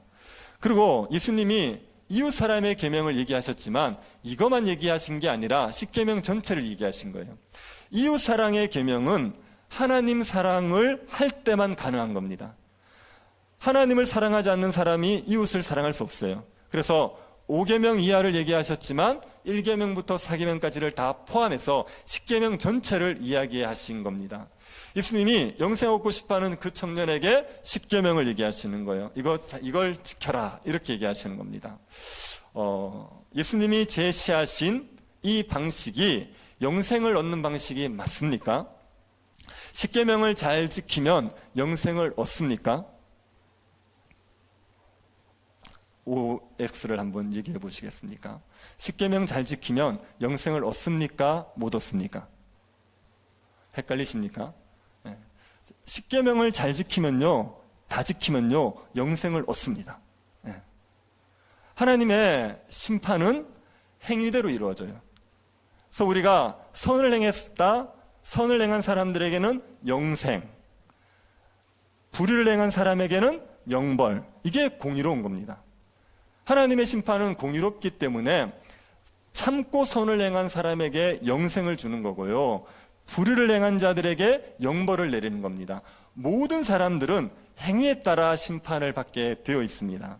A: 그리고 예수님이 이웃 사람의 계명을 얘기하셨지만 이것만 얘기하신 게 아니라 10계명 전체를 얘기하신 거예요. 이웃 사랑의 계명은 하나님 사랑을 할 때만 가능한 겁니다. 하나님을 사랑하지 않는 사람이 이웃을 사랑할 수 없어요. 그래서 5계명 이하를 얘기하셨지만 1계명부터 4계명까지를 다 포함해서 10계명 전체를 이야기하신 겁니다. 예수님이 영생 얻고 싶어하는 그 청년에게 10계명을 얘기하시는 거예요. 이걸 지켜라, 이렇게 얘기하시는 겁니다. 예수님이 제시하신 이 방식이 영생을 얻는 방식이 맞습니까? 10계명을 잘 지키면 영생을 얻습니까? OX를 한번 얘기해 보시겠습니까? 10계명 잘 지키면 영생을 얻습니까? 못 얻습니까? 헷갈리십니까? 10계명을 잘 지키면요, 다 지키면요, 영생을 얻습니다. 하나님의 심판은 행위대로 이루어져요. 그래서 우리가 선을 행했다, 선을 행한 사람들에게는 영생, 불의를 행한 사람에게는 영벌, 이게 공의로운 겁니다. 하나님의 심판은 공의롭기 때문에 참고 선을 행한 사람에게 영생을 주는 거고요, 불의를 행한 자들에게 영벌을 내리는 겁니다. 모든 사람들은 행위에 따라 심판을 받게 되어 있습니다.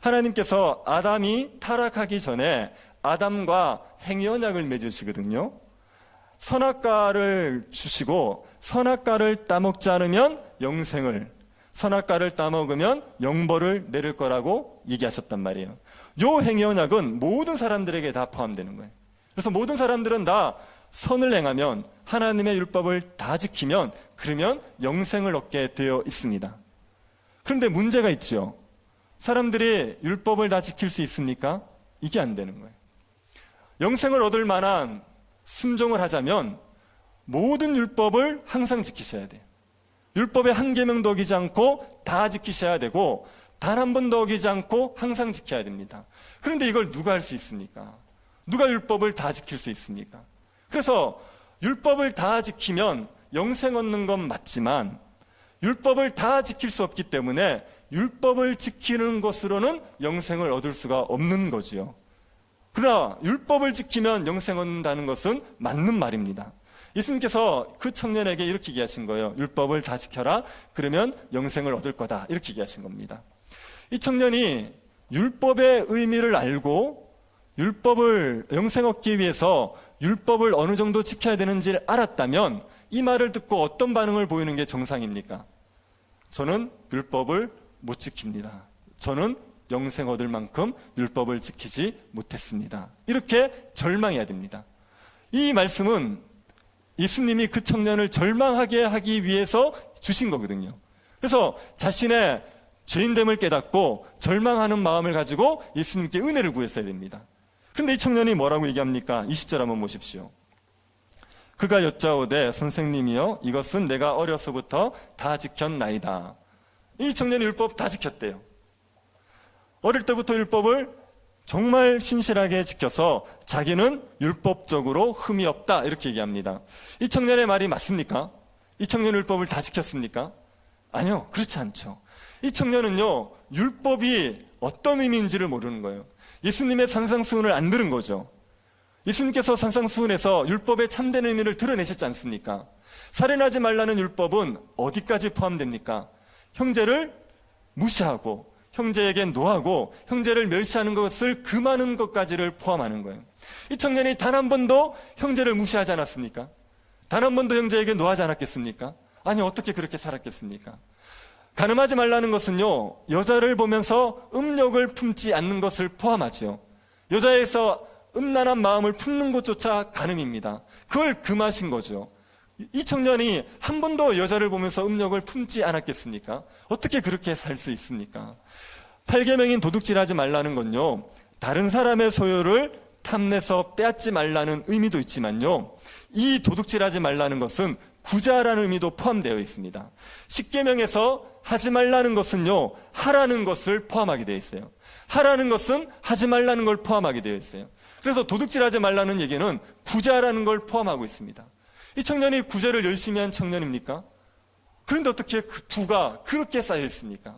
A: 하나님께서 아담이 타락하기 전에 아담과 행위 언약을 맺으시거든요. 선악과를 주시고 선악과를 따먹지 않으면 영생을, 선악과를 따먹으면 영벌을 내릴 거라고 얘기하셨단 말이에요. 요 행위 언약은 모든 사람들에게 다 포함되는 거예요. 그래서 모든 사람들은 다 선을 행하면, 하나님의 율법을 다 지키면, 그러면 영생을 얻게 되어 있습니다. 그런데 문제가 있죠. 사람들이 율법을 다 지킬 수 있습니까? 이게 안 되는 거예요. 영생을 얻을 만한 순종을 하자면 모든 율법을 항상 지키셔야 돼요. 율법에 한 계명도 어기지 않고 다 지키셔야 되고, 단 한 번도 어기지 않고 항상 지켜야 됩니다. 그런데 이걸 누가 할 수 있습니까? 누가 율법을 다 지킬 수 있습니까? 그래서 율법을 다 지키면 영생 얻는 건 맞지만, 율법을 다 지킬 수 없기 때문에 율법을 지키는 것으로는 영생을 얻을 수가 없는 거지요. 그러나 율법을 지키면 영생 얻는다는 것은 맞는 말입니다. 예수님께서 그 청년에게 이렇게 얘기하신 거예요. 율법을 다 지켜라, 그러면 영생을 얻을 거다, 이렇게 얘기하신 겁니다. 이 청년이 율법의 의미를 알고 율법을 영생 얻기 위해서 율법을 어느 정도 지켜야 되는지를 알았다면 이 말을 듣고 어떤 반응을 보이는 게 정상입니까? 저는 율법을 못 지킵니다. 저는 영생 얻을 만큼 율법을 지키지 못했습니다. 이렇게 절망해야 됩니다. 이 말씀은 예수님이 그 청년을 절망하게 하기 위해서 주신 거거든요. 그래서 자신의 죄인됨을 깨닫고 절망하는 마음을 가지고 예수님께 은혜를 구했어야 됩니다. 그런데 이 청년이 뭐라고 얘기합니까? 20절 한번 보십시오. 그가 여짜오되 선생님이여 이것은 내가 어려서부터 다 지켰나이다. 이 청년이 율법 다 지켰대요. 어릴 때부터 율법을 정말 신실하게 지켜서 자기는 율법적으로 흠이 없다, 이렇게 얘기합니다. 이 청년의 말이 맞습니까? 이 청년 율법을 다 지켰습니까? 아니요, 그렇지 않죠. 이 청년은요, 율법이 어떤 의미인지를 모르는 거예요. 예수님의 산상수훈을 안 들은 거죠. 예수님께서 산상수훈에서 율법의 참된 의미를 드러내셨지 않습니까? 살인하지 말라는 율법은 어디까지 포함됩니까? 형제를 무시하고 형제에게 노하고 형제를 멸시하는 것을 금하는 것까지를 포함하는 거예요. 이 청년이 단 한 번도 형제를 무시하지 않았습니까? 단 한 번도 형제에게 노하지 않았겠습니까? 아니, 어떻게 그렇게 살았겠습니까? 간음하지 말라는 것은요, 여자를 보면서 음욕을 품지 않는 것을 포함하죠. 여자에서 음란한 마음을 품는 것조차 간음입니다. 그걸 금하신 거죠. 이 청년이 한 번도 여자를 보면서 음욕을 품지 않았겠습니까? 어떻게 그렇게 살 수 있습니까? 8계명인 도둑질하지 말라는 건요, 다른 사람의 소유를 탐내서 빼앗지 말라는 의미도 있지만요, 이 도둑질하지 말라는 것은 구제하라는 의미도 포함되어 있습니다. 10계명에서 하지 말라는 것은요, 하라는 것을 포함하게 되어 있어요. 하라는 것은 하지 말라는 걸 포함하게 되어 있어요. 그래서 도둑질하지 말라는 얘기는 구제하라는 걸 포함하고 있습니다. 이 청년이 구제를 열심히 한 청년입니까? 그런데 어떻게 그 부가 그렇게 쌓여 있습니까?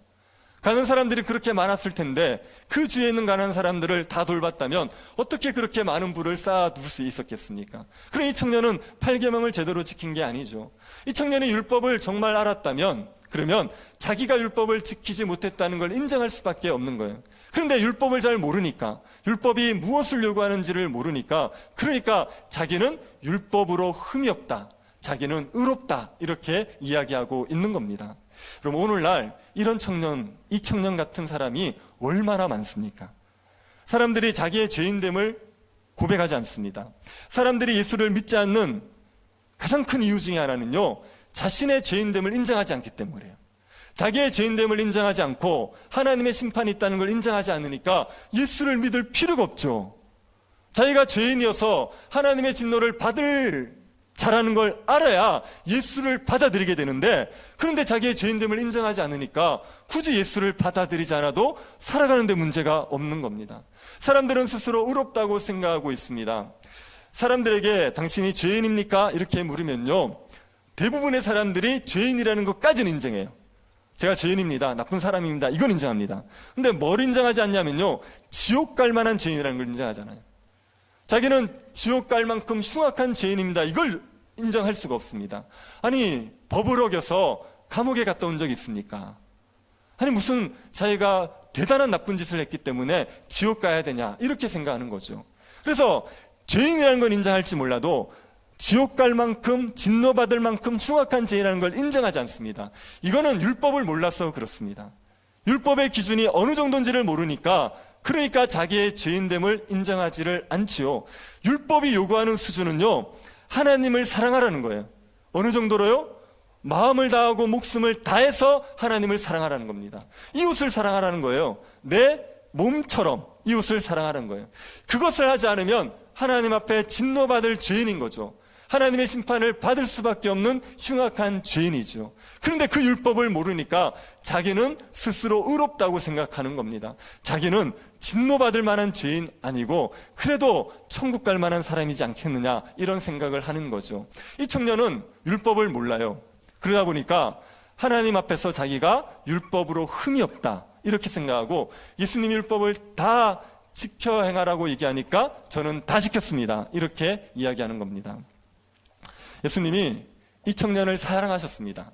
A: 가난한 사람들이 그렇게 많았을 텐데 그 주위에 있는 가난한 사람들을 다 돌봤다면 어떻게 그렇게 많은 부를 쌓아둘 수 있었겠습니까? 그럼 이 청년은 8계명을 제대로 지킨 게 아니죠. 이 청년이 율법을 정말 알았다면, 그러면 자기가 율법을 지키지 못했다는 걸 인정할 수밖에 없는 거예요. 그런데 율법을 잘 모르니까, 율법이 무엇을 요구하는지를 모르니까, 그러니까 자기는 율법으로 흠이 없다, 자기는 의롭다, 이렇게 이야기하고 있는 겁니다. 그럼 오늘날 이런 청년, 이 청년 같은 사람이 얼마나 많습니까? 사람들이 자기의 죄인됨을 고백하지 않습니다. 사람들이 예수를 믿지 않는 가장 큰 이유 중에 하나는요, 자신의 죄인됨을 인정하지 않기 때문이에요. 자기의 죄인됨을 인정하지 않고 하나님의 심판이 있다는 걸 인정하지 않으니까 예수를 믿을 필요가 없죠. 자기가 죄인이어서 하나님의 진노를 받을 자라는 걸 알아야 예수를 받아들이게 되는데, 그런데 자기의 죄인됨을 인정하지 않으니까 굳이 예수를 받아들이지 않아도 살아가는 데 문제가 없는 겁니다. 사람들은 스스로 의롭다고 생각하고 있습니다. 사람들에게 당신이 죄인입니까? 이렇게 물으면요, 대부분의 사람들이 죄인이라는 것까지는 인정해요. 제가 죄인입니다, 나쁜 사람입니다, 이건 인정합니다. 근데 뭘 인정하지 않냐면요, 지옥 갈 만한 죄인이라는 걸 인정하잖아요. 자기는 지옥 갈 만큼 흉악한 죄인입니다, 이걸 인정할 수가 없습니다. 아니, 법을 어겨서 감옥에 갔다 온 적이 있습니까? 아니, 무슨 자기가 대단한 나쁜 짓을 했기 때문에 지옥 가야 되냐, 이렇게 생각하는 거죠. 그래서 죄인이라는 건 인정할지 몰라도 지옥 갈 만큼, 진노받을 만큼 흉악한 죄인이라는 걸 인정하지 않습니다. 이거는 율법을 몰라서 그렇습니다. 율법의 기준이 어느 정도인지를 모르니까, 그러니까 자기의 죄인됨을 인정하지를 않지요. 율법이 요구하는 수준은요, 하나님을 사랑하라는 거예요. 어느 정도로요? 마음을 다하고 목숨을 다해서 하나님을 사랑하라는 겁니다. 이웃을 사랑하라는 거예요. 내 몸처럼 이웃을 사랑하라는 거예요. 그것을 하지 않으면 하나님 앞에 진노받을 죄인인 거죠. 하나님의 심판을 받을 수밖에 없는 흉악한 죄인이죠. 그런데 그 율법을 모르니까 자기는 스스로 의롭다고 생각하는 겁니다. 자기는 진노받을 만한 죄인 아니고 그래도 천국 갈 만한 사람이지 않겠느냐, 이런 생각을 하는 거죠. 이 청년은 율법을 몰라요. 그러다 보니까 하나님 앞에서 자기가 율법으로 흠이 없다, 이렇게 생각하고 예수님 율법을 다 지켜 행하라고 얘기하니까 저는 다 지켰습니다, 이렇게 이야기하는 겁니다. 예수님이 이 청년을 사랑하셨습니다.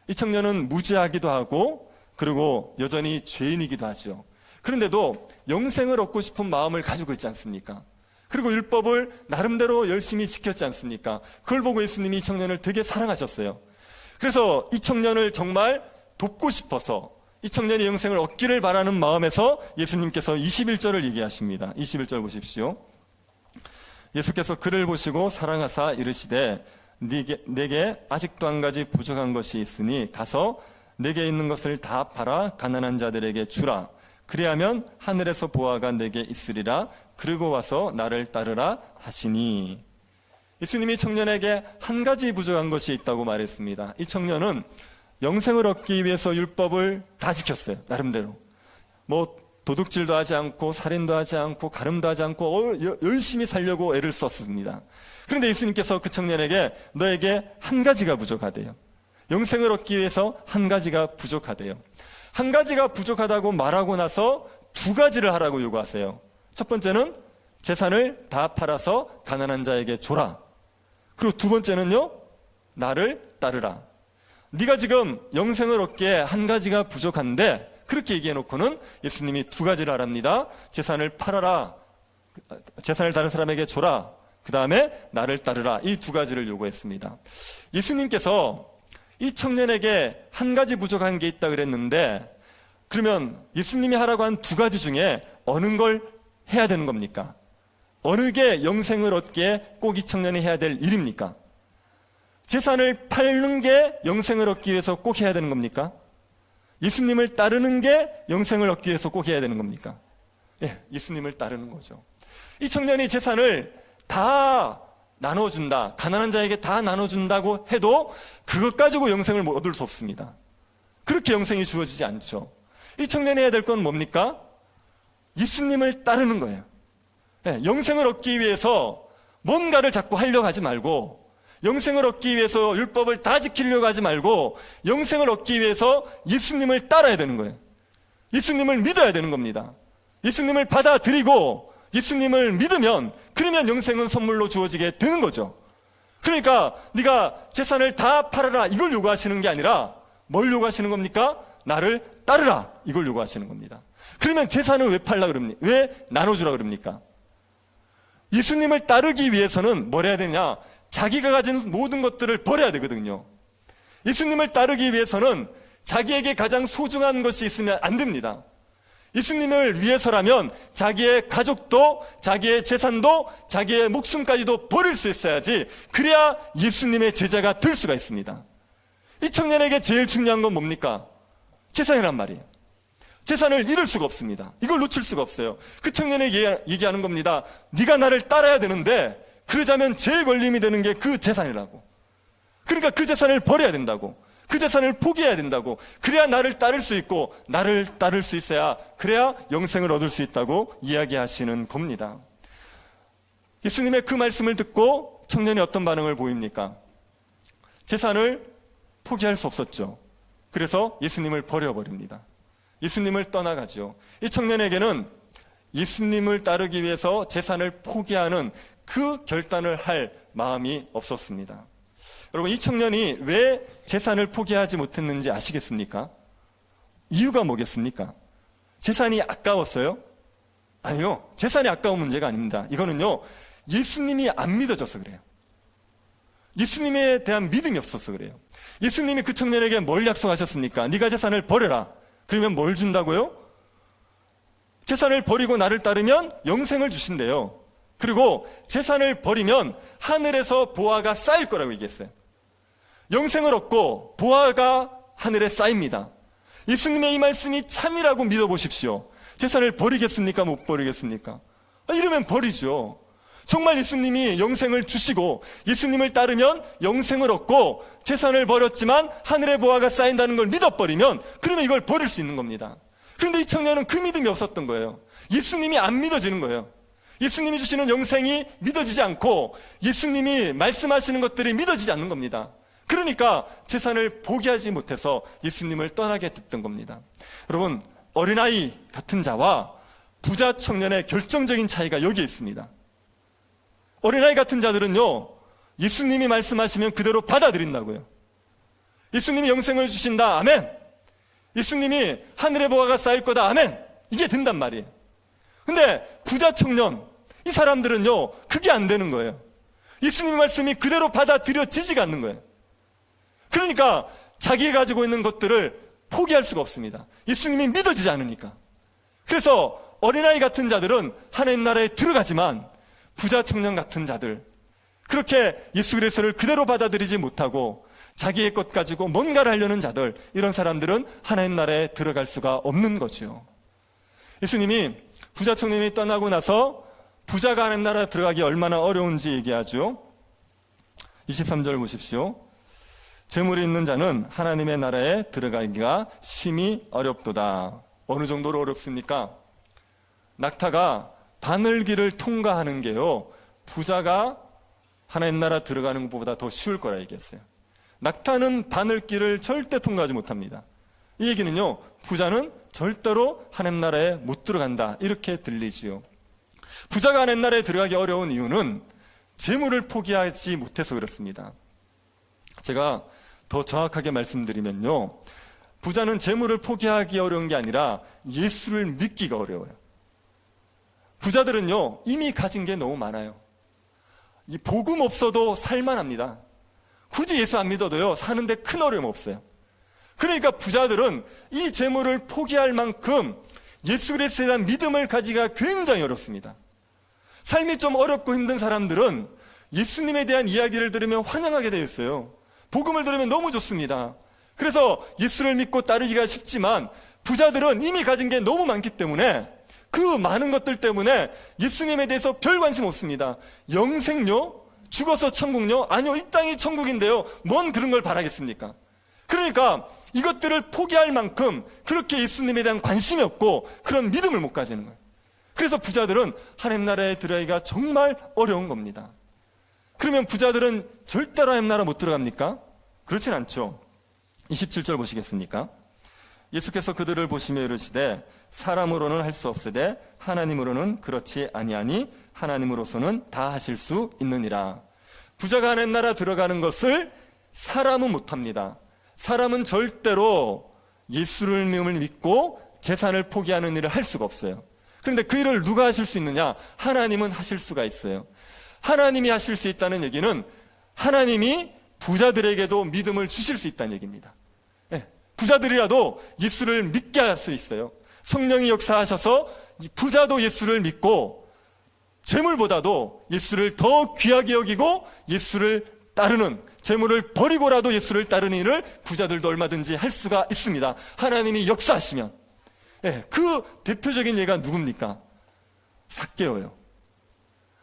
A: 이 청년은 무지하기도 하고 그리고 여전히 죄인이기도 하죠. 그런데도 영생을 얻고 싶은 마음을 가지고 있지 않습니까? 그리고 율법을 나름대로 열심히 지켰지 않습니까? 그걸 보고 예수님이 이 청년을 되게 사랑하셨어요. 그래서 이 청년을 정말 돕고 싶어서 이 청년이 영생을 얻기를 바라는 마음에서 예수님께서 21절을 얘기하십니다. 21절 보십시오. 예수께서 그를 보시고 사랑하사 이르시되 내게 아직도 한 가지 부족한 것이 있으니 가서 내게 있는 것을 다 팔아 가난한 자들에게 주라. 그리하면 하늘에서 보화가 내게 있으리라. 그리고 와서 나를 따르라 하시니. 예수님이 청년에게 한 가지 부족한 것이 있다고 말했습니다. 이 청년은 영생을 얻기 위해서 율법을 다 지켰어요, 나름대로. 도둑질도 하지 않고 살인도 하지 않고 가름도 하지 않고 열심히 살려고 애를 썼습니다. 그런데 예수님께서 그 청년에게 너에게 한 가지가 부족하대요. 영생을 얻기 위해서 한 가지가 부족하대요. 한 가지가 부족하다고 말하고 나서 두 가지를 하라고 요구하세요. 첫 번째는 재산을 다 팔아서 가난한 자에게 줘라. 그리고 두 번째는요, 나를 따르라. 네가 지금 영생을 얻기에 한 가지가 부족한데, 그렇게 얘기해 놓고는 예수님이 두 가지를 하랍니다. 재산을 팔아라, 재산을 다른 사람에게 줘라, 그 다음에 나를 따르라. 이 두 가지를 요구했습니다. 예수님께서 이 청년에게 한 가지 부족한 게 있다 그랬는데, 그러면 예수님이 하라고 한 두 가지 중에 어느 걸 해야 되는 겁니까? 어느 게 영생을 얻기에 꼭 이 청년이 해야 될 일입니까? 재산을 팔는 게 영생을 얻기 위해서 꼭 해야 되는 겁니까? 예수님을 따르는 게 영생을 얻기 위해서 꼭 해야 되는 겁니까? 예, 예수님을 따르는 거죠. 이 청년이 재산을 다 나눠준다, 가난한 자에게 다 나눠준다고 해도 그것 가지고 영생을 얻을 수 없습니다. 그렇게 영생이 주어지지 않죠. 이 청년이 해야 될 건 뭡니까? 예수님을 따르는 거예요. 예, 영생을 얻기 위해서 뭔가를 자꾸 하려고 하지 말고, 영생을 얻기 위해서 율법을 다 지키려고 하지 말고, 영생을 얻기 위해서 예수님을 따라야 되는 거예요. 예수님을 믿어야 되는 겁니다. 예수님을 받아들이고 예수님을 믿으면, 그러면 영생은 선물로 주어지게 되는 거죠. 그러니까 네가 재산을 다 팔아라, 이걸 요구하시는 게 아니라 뭘 요구하시는 겁니까? 나를 따르라, 이걸 요구하시는 겁니다. 그러면 재산은 왜 팔라 그럽니까? 왜 나눠주라 그럽니까? 예수님을 따르기 위해서는 뭘 해야 되냐? 자기가 가진 모든 것들을 버려야 되거든요. 예수님을 따르기 위해서는 자기에게 가장 소중한 것이 있으면 안 됩니다. 예수님을 위해서라면 자기의 가족도, 자기의 재산도, 자기의 목숨까지도 버릴 수 있어야지, 그래야 예수님의 제자가 될 수가 있습니다. 이 청년에게 제일 중요한 건 뭡니까? 재산이란 말이에요. 재산을 잃을 수가 없습니다. 이걸 놓칠 수가 없어요. 그 청년에게 얘기하는 겁니다. 네가 나를 따라야 되는데 그러자면 제일 걸림이 되는 게 그 재산이라고. 그러니까 그 재산을 버려야 된다고. 그 재산을 포기해야 된다고. 그래야 나를 따를 수 있고 나를 따를 수 있어야 그래야 영생을 얻을 수 있다고 이야기하시는 겁니다. 예수님의 그 말씀을 듣고 청년이 어떤 반응을 보입니까? 재산을 포기할 수 없었죠. 그래서 예수님을 버려버립니다. 예수님을 떠나가죠. 이 청년에게는 예수님을 따르기 위해서 재산을 포기하는 그 결단을 할 마음이 없었습니다. 여러분, 이 청년이 왜 재산을 포기하지 못했는지 아시겠습니까? 이유가 뭐겠습니까? 재산이 아까웠어요? 아니요. 재산이 아까운 문제가 아닙니다. 이거는요, 예수님이 안 믿어져서 그래요. 예수님에 대한 믿음이 없어서 그래요. 예수님이 그 청년에게 뭘 약속하셨습니까? 네가 재산을 버려라. 그러면 뭘 준다고요? 재산을 버리고 나를 따르면 영생을 주신대요. 그리고 재산을 버리면 하늘에서 보화가 쌓일 거라고 얘기했어요. 영생을 얻고 보화가 하늘에 쌓입니다. 예수님의 이 말씀이 참이라고 믿어보십시오. 재산을 버리겠습니까? 못 버리겠습니까? 이러면 버리죠. 정말 예수님이 영생을 주시고 예수님을 따르면 영생을 얻고 재산을 버렸지만 하늘의 보화가 쌓인다는 걸 믿어버리면 그러면 이걸 버릴 수 있는 겁니다. 그런데 이 청년은 그 믿음이 없었던 거예요. 예수님이 안 믿어지는 거예요. 예수님이 주시는 영생이 믿어지지 않고 예수님이 말씀하시는 것들이 믿어지지 않는 겁니다. 그러니까 재산을 포기하지 못해서 예수님을 떠나게 됐던 겁니다. 여러분, 어린아이 같은 자와 부자 청년의 결정적인 차이가 여기에 있습니다. 어린아이 같은 자들은요, 예수님이 말씀하시면 그대로 받아들인다고요. 예수님이 영생을 주신다, 아멘. 예수님이 하늘의 보화가 쌓일 거다, 아멘. 이게 된단 말이에요. 근데 부자 청년, 이 사람들은요, 그게 안 되는 거예요. 예수님의 말씀이 그대로 받아들여지지가 않는 거예요. 그러니까 자기가 가지고 있는 것들을 포기할 수가 없습니다. 예수님이 믿어지지 않으니까. 그래서 어린아이 같은 자들은 하나님 나라에 들어가지만 부자 청년 같은 자들, 그렇게 예수 그리스도를 그대로 받아들이지 못하고 자기의 것 가지고 뭔가를 하려는 자들, 이런 사람들은 하나님 나라에 들어갈 수가 없는 거죠. 예수님이 부자 청년이 떠나고 나서 부자가 하나님 나라에 들어가기 얼마나 어려운지 얘기하죠. 23절 보십시오. 재물이 있는 자는 하나님의 나라에 들어가기가 심히 어렵도다. 어느 정도로 어렵습니까? 낙타가 바늘길을 통과하는 게요, 부자가 하나님 나라 들어가는 것보다 더 쉬울 거라 얘기했어요. 낙타는 바늘길을 절대 통과하지 못합니다. 이 얘기는요, 부자는 절대로 하나님 나라에 못 들어간다, 이렇게 들리지요. 부자가 하나님 나라에 들어가기 어려운 이유는 재물을 포기하지 못해서 그렇습니다. 제가 더 정확하게 말씀드리면요, 부자는 재물을 포기하기 어려운 게 아니라 예수를 믿기가 어려워요. 부자들은요, 이미 가진 게 너무 많아요. 이 복음 없어도 살만합니다. 굳이 예수 안 믿어도요, 사는데 큰 어려움 없어요. 그러니까 부자들은 이 재물을 포기할 만큼 예수 그리스도에 대한 믿음을 가지기가 굉장히 어렵습니다. 삶이 좀 어렵고 힘든 사람들은 예수님에 대한 이야기를 들으면 환영하게 되어 있어요. 복음을 들으면 너무 좋습니다. 그래서 예수를 믿고 따르기가 쉽지만 부자들은 이미 가진 게 너무 많기 때문에 그 많은 것들 때문에 예수님에 대해서 별 관심 없습니다. 영생요? 죽어서 천국요? 아니요, 이 땅이 천국인데요, 뭔 그런 걸 바라겠습니까? 그러니까 이것들을 포기할 만큼 그렇게 예수님에 대한 관심이 없고 그런 믿음을 못 가지는 거예요. 그래서 부자들은 하나님 나라에 들어가기가 정말 어려운 겁니다. 그러면 부자들은 절대로 하나님 나라 못 들어갑니까? 그렇진 않죠. 27절 보시겠습니까? 예수께서 그들을 보시며 이르시되 사람으로는 할 수 없으되 하나님으로는 그렇지 아니하니 하나님으로서는 다 하실 수 있느니라. 부자가 하나님 나라 들어가는 것을 사람은 못합니다. 사람은 절대로 예수를 믿고 재산을 포기하는 일을 할 수가 없어요. 그런데 그 일을 누가 하실 수 있느냐? 하나님은 하실 수가 있어요. 하나님이 하실 수 있다는 얘기는 하나님이 부자들에게도 믿음을 주실 수 있다는 얘기입니다. 부자들이라도 예수를 믿게 할 수 있어요. 성령이 역사하셔서 부자도 예수를 믿고 재물보다도 예수를 더 귀하게 여기고 예수를 따르는 재물을 버리고라도 예수를 따르는 일을 부자들도 얼마든지 할 수가 있습니다. 하나님이 역사하시면. 그 대표적인 예가 누굽니까? 삭개오예요.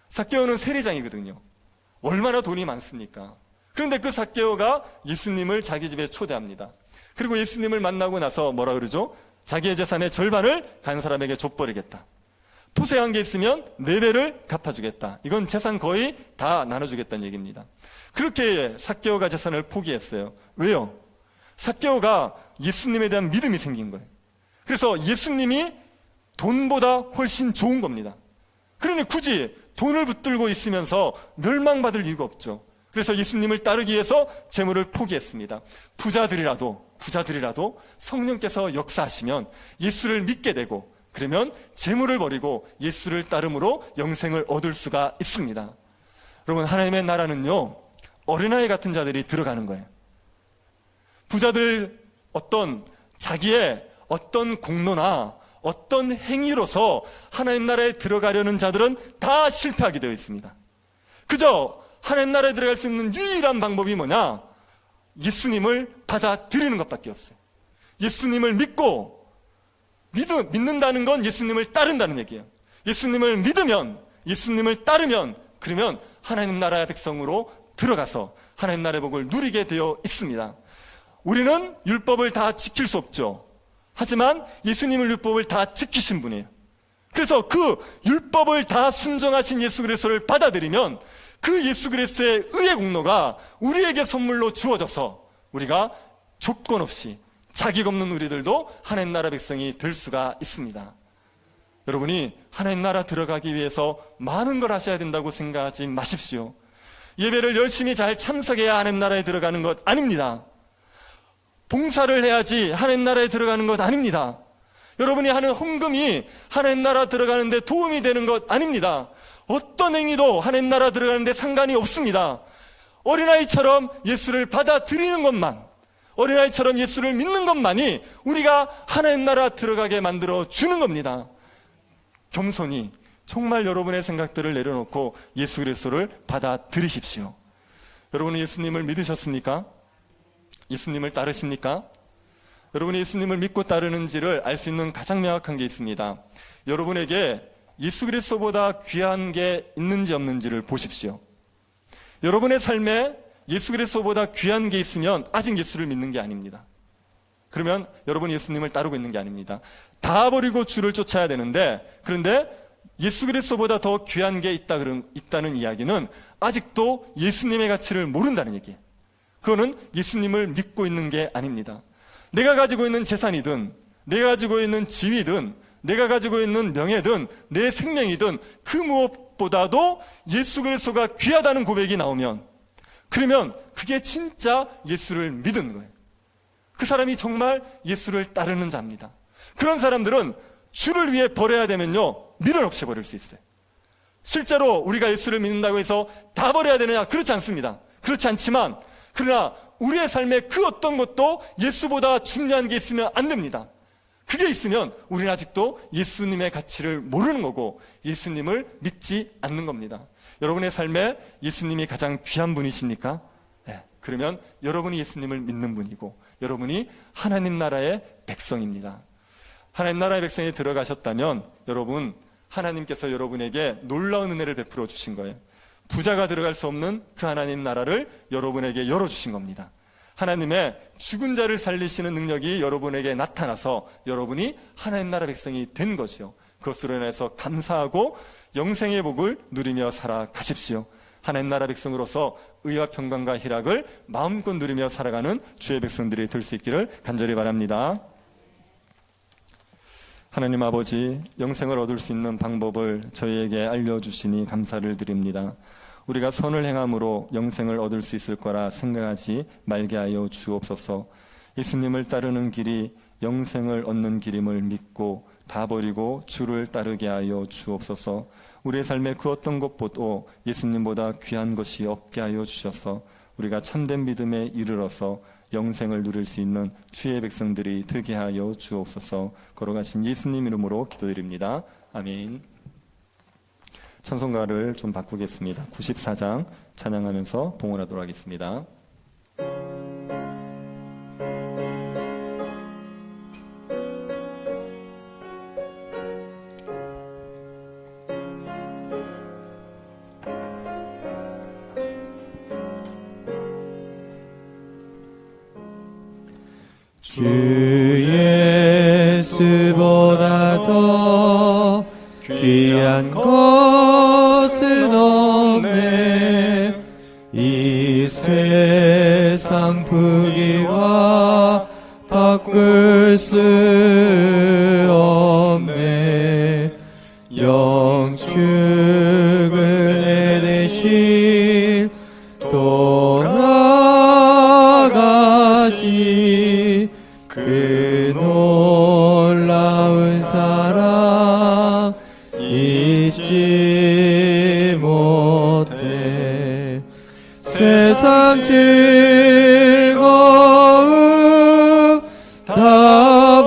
A: 삭개오는 세리장이거든요. 얼마나 돈이 많습니까? 그런데 그 삭개오가 예수님을 자기 집에 초대합니다. 그리고 예수님을 만나고 나서 뭐라 그러죠? 자기의 재산의 절반을 간 사람에게 줘버리겠다. 토세한 게 있으면 4배를 갚아주겠다. 이건 재산 거의 다 나눠주겠다는 얘기입니다. 그렇게 삭개오가 재산을 포기했어요. 왜요? 삭개오가 예수님에 대한 믿음이 생긴 거예요. 그래서 예수님이 돈보다 훨씬 좋은 겁니다. 그러니 굳이 돈을 붙들고 있으면서 멸망받을 이유가 없죠. 그래서 예수님을 따르기 위해서 재물을 포기했습니다. 부자들이라도 성령께서 역사하시면 예수를 믿게 되고, 그러면 재물을 버리고 예수를 따름으로 영생을 얻을 수가 있습니다. 여러분, 하나님의 나라는요, 어린아이 같은 자들이 들어가는 거예요. 부자들 자기의 어떤 공로나 어떤 행위로서 하나님 나라에 들어가려는 자들은 다 실패하게 되어 있습니다. 그저 하나님 나라에 들어갈 수 있는 유일한 방법이 뭐냐? 예수님을 받아들이는 것밖에 없어요. 예수님을 믿는다는 건 예수님을 따른다는 얘기예요. 예수님을 믿으면, 예수님을 따르면, 그러면 하나님 나라의 백성으로 들어가서 하나님 나라의 복을 누리게 되어 있습니다. 우리는 율법을 다 지킬 수 없죠. 하지만 예수님은 율법을 다 지키신 분이에요. 그래서 그 율법을 다 순종하신 예수 그리스도를 받아들이면 그 예수 그리스도의 의의 공로가 우리에게 선물로 주어져서 우리가 조건 없이 자격 없는 우리들도 하나님 나라 백성이 될 수가 있습니다. 여러분이 하나님 나라 들어가기 위해서 많은 걸 하셔야 된다고 생각하지 마십시오. 예배를 열심히 잘 참석해야 하나님 나라에 들어가는 것 아닙니다. 봉사를 해야지 하나님 나라에 들어가는 것 아닙니다. 여러분이 하는 헌금이 하나님 나라 들어가는데 도움이 되는 것 아닙니다. 어떤 행위도 하나님 나라 들어가는데 상관이 없습니다. 어린아이처럼 예수를 받아들이는 것만, 어린아이처럼 예수를 믿는 것만이 우리가 하나님 나라 들어가게 만들어 주는 겁니다. 겸손히 정말 여러분의 생각들을 내려놓고 예수 그리스도를 받아들이십시오. 여러분은 예수님을 믿으셨습니까? 예수님을 따르십니까? 여러분이 예수님을 믿고 따르는지를 알 수 있는 가장 명확한 게 있습니다. 여러분에게 예수 그리스도보다 귀한 게 있는지 없는지를 보십시오. 여러분의 삶에 예수 그리스도보다 귀한 게 있으면 아직 예수를 믿는 게 아닙니다. 그러면 여러분이 예수님을 따르고 있는 게 아닙니다. 다 버리고 주를 쫓아야 되는데, 그런데 예수 그리스도보다 더 귀한 게 있다는 이야기는 아직도 예수님의 가치를 모른다는 얘기예요. 그거는 예수님을 믿고 있는 게 아닙니다. 내가 가지고 있는 재산이든, 내가 가지고 있는 지위든, 내가 가지고 있는 명예든, 내 생명이든 그 무엇보다도 예수 그리스도가 귀하다는 고백이 나오면, 그러면 그게 진짜 예수를 믿은 거예요. 그 사람이 정말 예수를 따르는 자입니다. 그런 사람들은 주를 위해 버려야 되면요, 미련 없이 버릴 수 있어요. 실제로 우리가 예수를 믿는다고 해서 다 버려야 되느냐? 그렇지 않습니다. 그렇지 않지만, 그러나 우리의 삶에 그 어떤 것도 예수보다 중요한 게 있으면 안 됩니다. 그게 있으면 우리는 아직도 예수님의 가치를 모르는 거고 예수님을 믿지 않는 겁니다. 여러분의 삶에 예수님이 가장 귀한 분이십니까? 네, 그러면 여러분이 예수님을 믿는 분이고 여러분이 하나님 나라의 백성입니다. 하나님 나라의 백성에 들어가셨다면 여러분, 하나님께서 여러분에게 놀라운 은혜를 베풀어 주신 거예요. 부자가 들어갈 수 없는 그 하나님 나라를 여러분에게 열어주신 겁니다. 하나님의 죽은 자를 살리시는 능력이 여러분에게 나타나서 여러분이 하나님 나라 백성이 된 것이요, 그것으로 인해서 감사하고 영생의 복을 누리며 살아가십시오. 하나님 나라 백성으로서 의와 평강과 희락을 마음껏 누리며 살아가는 주의 백성들이 될 수 있기를 간절히 바랍니다. 하나님 아버지, 영생을 얻을 수 있는 방법을 저희에게 알려주시니 감사를 드립니다. 우리가 선을 행함으로 영생을 얻을 수 있을 거라 생각하지 말게 하여 주옵소서. 예수님을 따르는 길이 영생을 얻는 길임을 믿고 다 버리고 주를 따르게 하여 주옵소서. 우리의 삶에 그 어떤 것보다 예수님보다 귀한 것이 없게 하여 주셔서 우리가 참된 믿음에 이르러서 영생을 누릴 수 있는 주의 백성들이 되게 하여 주옵소서. 걸어가신 예수님 이름으로 기도드립니다. 아멘. 찬송가를 좀 바꾸겠습니다. 94장 찬양하면서 봉헌하도록 하겠습니다.
B: 주 예수보다 더 귀한 것은 없네. 이 세상 부귀와 바꿀 수 없네. 영축을 내 대신 떠나가시 그 놀라운 사랑 잊지 못해. 세상 즐거움 다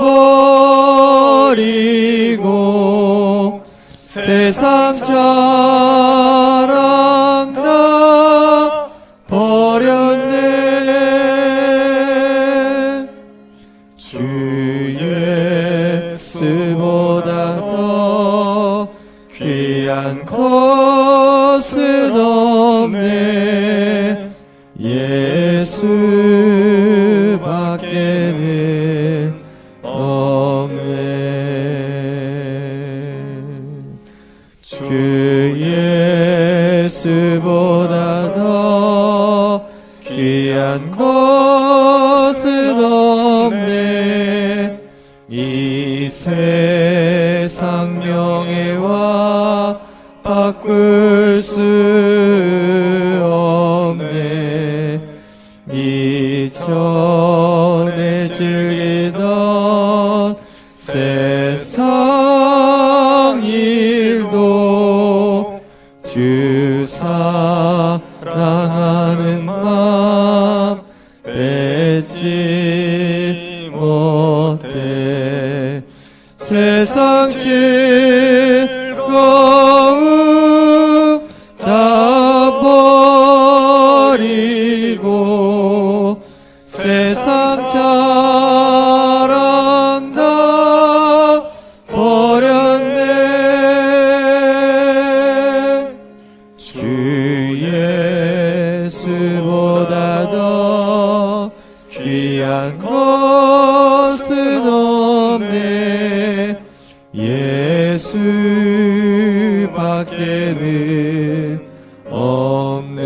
B: 버리고 세상 자랑 다 버렸네. 주 예수보다 더 귀한 것은 없네. 예수밖에는 없네. 주 예수보다 더 귀한 것은 없네. 이 세상 명예와 바꿀 수 없네. 이전에 즐기던 세상 일도 주 사랑하는 마음 뺏지 못해. 세상 즐거움 다 버리고 세상 자랑 다 버렸네. 주 예수보다 더 귀한 것은 없네. 예수밖에는 없네.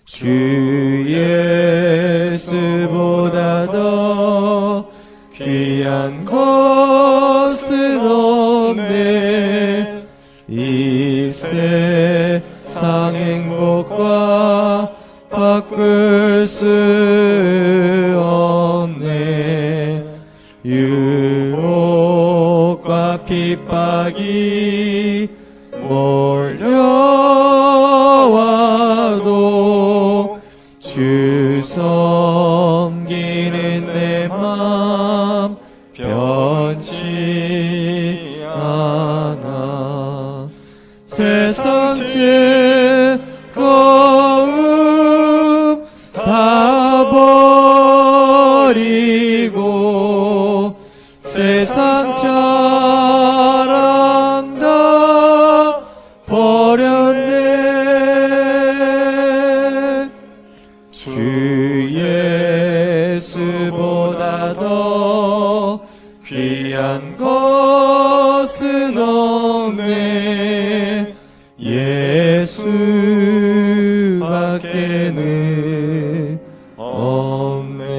B: 주 예수보다 더 귀한 것은 없네. 이 세상 행복과 바꿀 수 없네. 유혹과 핍박이 몰려와도 주 섬기는 내 맘 변치 않아. 세상 즐거움 다 버리고 세상 자랑 다 버렸네. 주 예수보다 더 귀한 것은 없네. 예수밖에는 없네.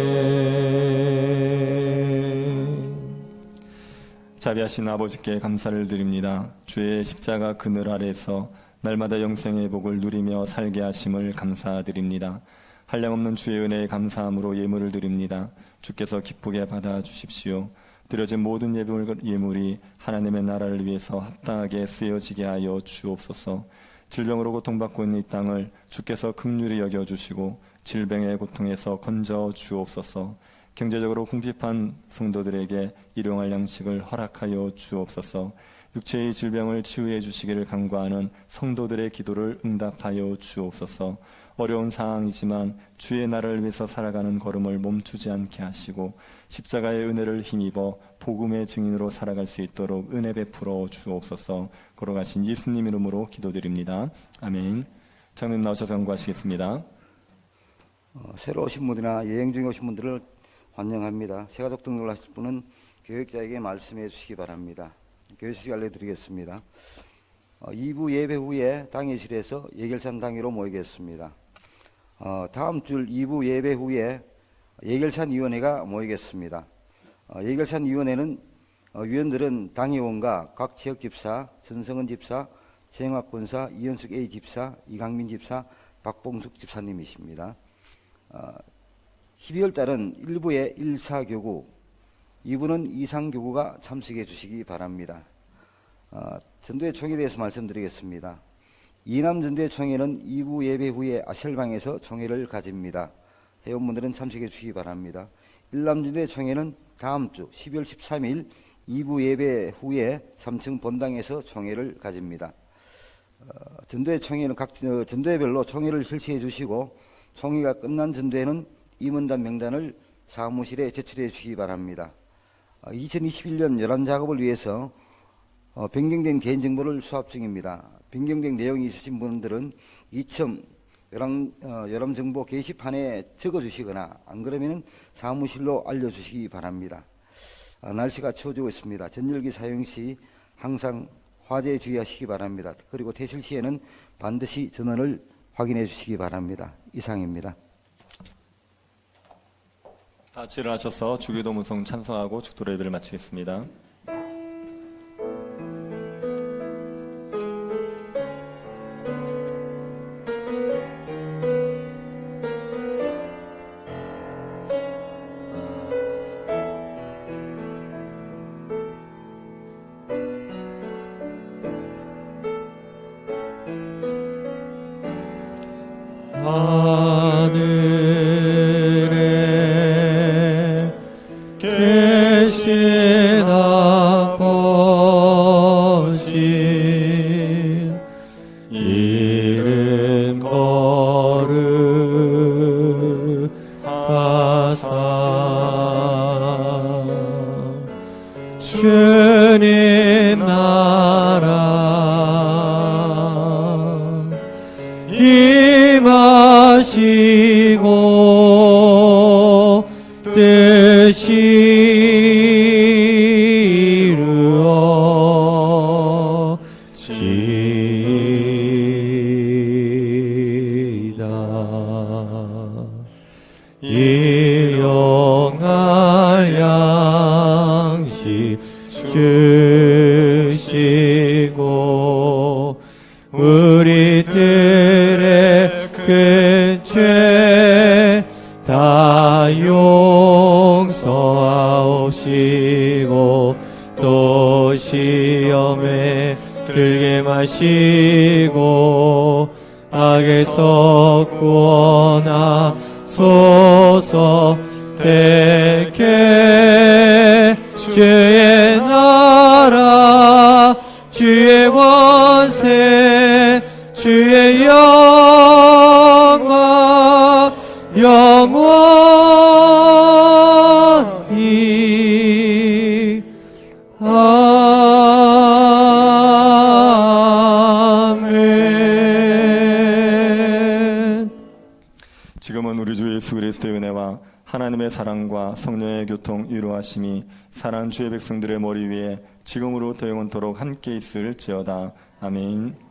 A: 자비하신 아버지께 감사를 드립니다. 주의 십자가 그늘 아래서 날마다 영생의 복을 누리며 살게 하심을 감사드립니다. 한량없는 주의 은혜에 감사함으로 예물을 드립니다. 주께서 기쁘게 받아주십시오. 드려진 모든 예물이 하나님의 나라를 위해서 합당하게 쓰여지게 하여 주옵소서. 질병으로 고통받고 있는 이 땅을 주께서 긍휼히 여겨주시고 질병의 고통에서 건져 주옵소서. 경제적으로 궁핍한 성도들에게 일용할 양식을 허락하여 주옵소서. 육체의 질병을 치유해 주시기를 간구하는 성도들의 기도를 응답하여 주옵소서. 어려운 상황이지만 주의 나라를 위해서 살아가는 걸음을 멈추지 않게 하시고 십자가의 은혜를 힘입어 복음의 증인으로 살아갈 수 있도록 은혜 베풀어 주옵소서. 걸어가신 예수님 이름으로 기도드립니다. 아멘. 장로님 나오셔서 연구하시겠습니다.
C: 새로 오신 분이나 여행 중에 오신 분들을 환영합니다. 새가족 등록을 하실 분은 교육자에게 말씀해 주시기 바랍니다. 교육 소식 알려드리겠습니다. 2부 예배 후에 당회실에서 예결산 당회로 모이겠습니다. 다음 주 2부 예배 후에 예결산위원회가 모이겠습니다. 예결산위원회는 위원들은 당회원과 각 지역집사, 전성은 집사, 최영학 권사, 이현숙 A 집사, 이강민 집사, 박봉숙 집사님이십니다. 12월 달은 1부에 1사교구, 2부는 2상교구가 참석해 주시기 바랍니다. 전도회 총회에 대해서 말씀드리겠습니다. 이남 전도회 총회는 2부 예배 후에 아실방에서 총회를 가집니다. 회원분들은 참석해 주시기 바랍니다. 일남 전도회 총회는 다음 주 12월 13일 2부 예배 후에 3층 본당에서 총회를 가집니다. 전도회 총회는 각 전도회별로 총회를 실시해 주시고 총회가 끝난 전도회는 임원단 명단을 사무실에 제출해 주시기 바랍니다. 2021년 열람 작업을 위해서 변경된 개인정보를 수합 중입니다. 변경된 내용이 있으신 분들은 2층 열람 정보 게시판에 적어주시거나 안 그러면 사무실로 알려주시기 바랍니다. 날씨가 추워지고 있습니다. 전열기 사용 시 항상 화재에 주의하시기 바랍니다. 그리고 퇴실 시에는 반드시 전원을 확인해 주시기 바랍니다. 이상입니다.
A: 다 일어나셔서 주기도 문성 찬송하고 축도로 예배를 마치겠습니다.
B: 하늘에 계신 아버지 이름 거룩하사 주님 나라 임하시고 뜻이 이루어지이다. 일용할 양식 주시고 우리들의 큰 죄 다 용서하옵시고 또 시험에 들게 마시고 악에서 구원하소서. 대개 주의 나라 주의 권세 주의 영광 영원히 아멘.
A: 지금은 우리 주 예수 그리스도의 은혜와 하나님의 사랑과 성령의 교통 위로하심이 사랑하는 주의 백성들의 머리 위에 지금으로부터 영원토록 함께 있을지어다. 아멘.